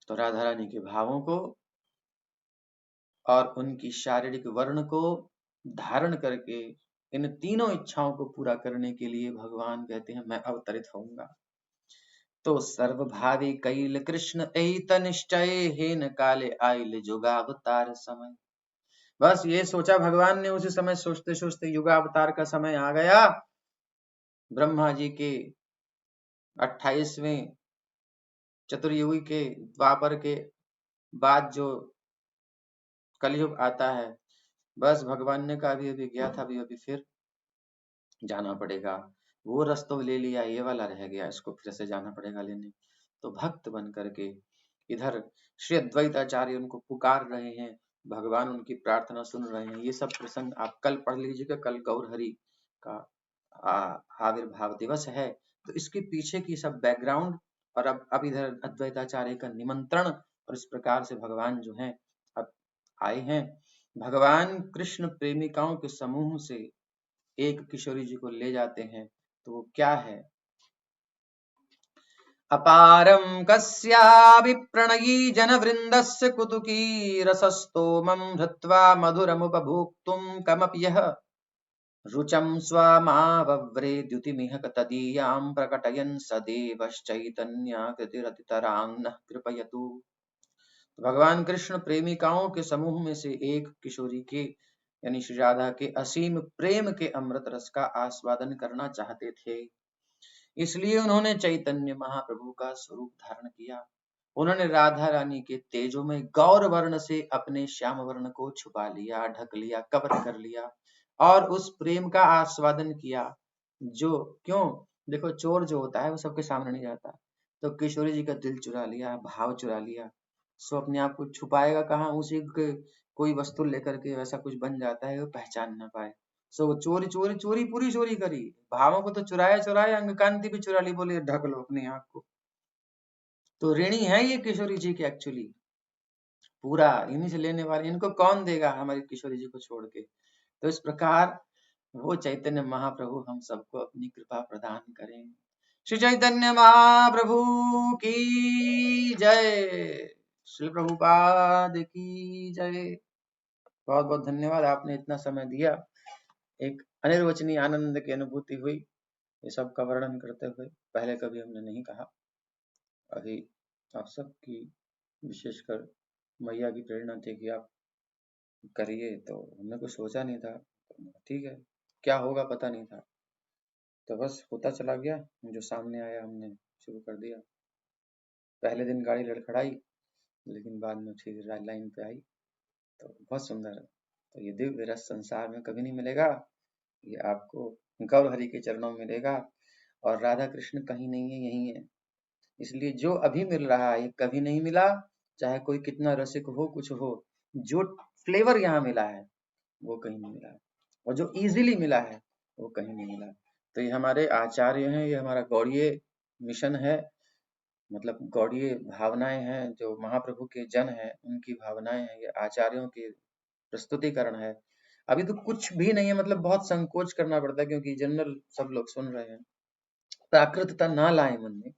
Speaker 1: तो राधा रानी के भावों को और उनकी शारीरिक वर्ण को धारण करके इन तीनों इच्छाओं को पूरा करने के लिए भगवान कहते हैं मैं अवतरित होऊंगा। तो सर्वभावी कैल कृष्ण एत निश्चय, हेन काले आइल युगावतार समय। बस ये सोचा भगवान ने, उसी समय सोचते सोचते युगावतार का समय आ गया। ब्रह्मा जी के 28वें चतुर्युगी के द्वापर के बाद जो कलयुग आता है, बस भगवान ने कहा अभी अभी गया था, अभी अभी फिर जाना पड़ेगा। वो रस तो ले लिया, ये वाला रह गया, इसको फिर से जाना पड़ेगा लेने। तो भक्त बन करके इधर श्री अद्वैताचार्य उनको पुकार रहे हैं, भगवान उनकी प्रार्थना सुन रहे हैं। ये सब प्रसंग आप कल पढ़ लीजिएगा, कल गौरहरि का आविर्भाव दिवस है, तो इसके पीछे की सब बैकग्राउंड, और अब इधर अद्वैताचार्य का निमंत्रण, और इस प्रकार से भगवान जो हैं अब आए हैं। भगवान कृष्ण प्रेमिकाओं के समूह से एक किशोरी जी को ले जाते हैं, तो वो क्या है? अपारं कस्यापि प्रणयी जनवृन्दस्य कुतुकी रसस्तोमं हृत्वा मधुरमुपभोक्तुं कमपि यः रुचं स्वमावव्रेद्युतिमिह तदीयां प्रकटयन् सदेवश्चैतन्याकृतिरतितरां नः कृपयतु। भगवान कृष्ण प्रेमिकाओं के समूह में से एक किशोरी के, यानी श्री राधा के असीम प्रेम के अमृत रस का आस्वादन करना चाहते थे, इसलिए उन्होंने चैतन्य महाप्रभु का स्वरूप धारण किया। उन्होंने राधा रानी के तेजो में गौर वर्ण से अपने श्याम वर्ण को छुपा लिया, ढक लिया, कवर कर लिया, और उस प्रेम का आस्वादन किया। जो क्यों, देखो चोर जो होता है वो सबके सामने नहीं जाता, तो किशोरी जी का दिल चुरा लिया, भाव चुरा लिया, सो अपने आप को छुपाएगा कहाँ, उसी के कोई वस्तु लेकर के वैसा कुछ बन जाता है वो पहचान ना पाए। सो वो चोरी चोरी चोरी पूरी चोरी करी, भावों को तो चुराया चुराया, अंग कांति भी चुरा ली, बोले ढक लो अपनी आंख को। तो ऋणी है ये किशोरी जी के एक्चुअली, पूरा इन्हीं से लेने वाले, इनको कौन देगा हमारी किशोरी जी को छोड़ के। तो इस प्रकार वो चैतन्य महाप्रभु हम सबको अपनी कृपा प्रदान करें। श्री चैतन्य महाप्रभु की जय, श्री प्रभुपाद की जय। बहुत बहुत धन्यवाद, आपने इतना समय दिया, एक अनिर्वचनीय आनंद की अनुभूति हुई ये सब का वर्णन करते हुए। पहले कभी हमने नहीं कहा, अभी आप सबकी विशेषकर मैया की प्रेरणा थी कि आप करिए, तो हमने कुछ सोचा नहीं था, ठीक है क्या होगा पता नहीं था, तो बस होता चला गया, जो सामने आया हमने शुरू कर दिया। पहले दिन गाड़ी लड़खड़ाई, लेकिन बाद में ठीक लाइन पे आई, तो बहुत सुंदर है। तो ये दिव्य रस संसार में कभी नहीं मिलेगा, ये आपको गौर हरि के चरणों में मिलेगा, और राधा कृष्ण कहीं नहीं है, यही है। इसलिए जो अभी मिल रहा है ये कभी नहीं मिला, चाहे कोई कितना रसिक हो कुछ हो, जो फ्लेवर यहाँ मिला है वो कहीं नहीं मिला, और जो इजीली मिला है वो कहीं नहीं मिला। तो ये हमारे आचार्य हैं, ये हमारा गौड़ीय मिशन है, मतलब गौड़ीय भावनाएं हैं, जो महाप्रभु के जन हैं उनकी भावनाएं हैं, ये आचार्यों की प्रस्तुतिकरण है। अभी तो कुछ भी नहीं है, मतलब बहुत संकोच करना पड़ता है क्योंकि जनरल सब लोग सुन रहे हैं, प्राकृतता ना लाए मन में।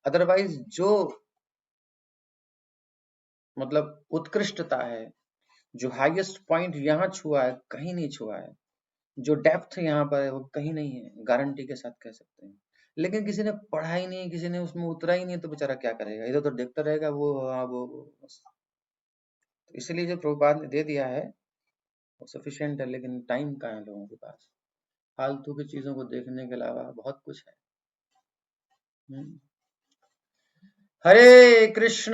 Speaker 1: अदरवाइज जो मतलब उत्कृष्टता है, जो हाईएस्ट पॉइंट यहाँ छुआ है कहीं नहीं छुआ है, जो डेप्थ यहाँ पर है वो कहीं नहीं है, गारंटी के साथ कह सकते हैं। लेकिन किसी ने पढ़ा ही नहीं, किसी ने उसमें उतरा ही नहीं, तो बेचारा क्या करेगा, इधर तो देखता रहेगा वो हाँ वो बस। तो इसलिए जो प्रभुपाद ने दे दिया है वो सफिशिएंट है, लेकिन टाइम कहाँ है लोगों के पास, फालतू की चीजों को देखने के अलावा बहुत कुछ है। हरे कृष्ण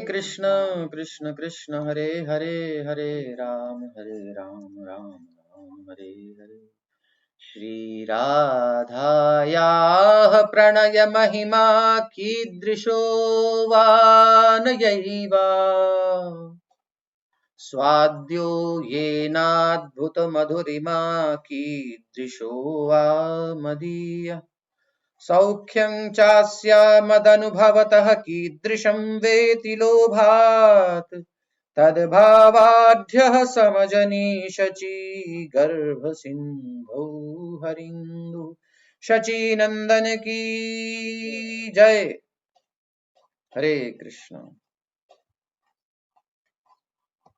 Speaker 1: कृष्ण कृष्ण हरे हरे, हरे राम राम राम हरे हरे। श्री राधायाः प्रणय महिमा कीदृशो वानयैवा, स्वाद्यो येनाद्भुत मधुरिमा कीदृशो वा मदीयः। सौख्यं चास्य मदनुभवतः कीदृशं वेति लोभात्, तद्भावाढ्यः समजनीशची गर्भसिन्धौ हरिन्दु। शचीनंदन की जय। हरे कृष्ण।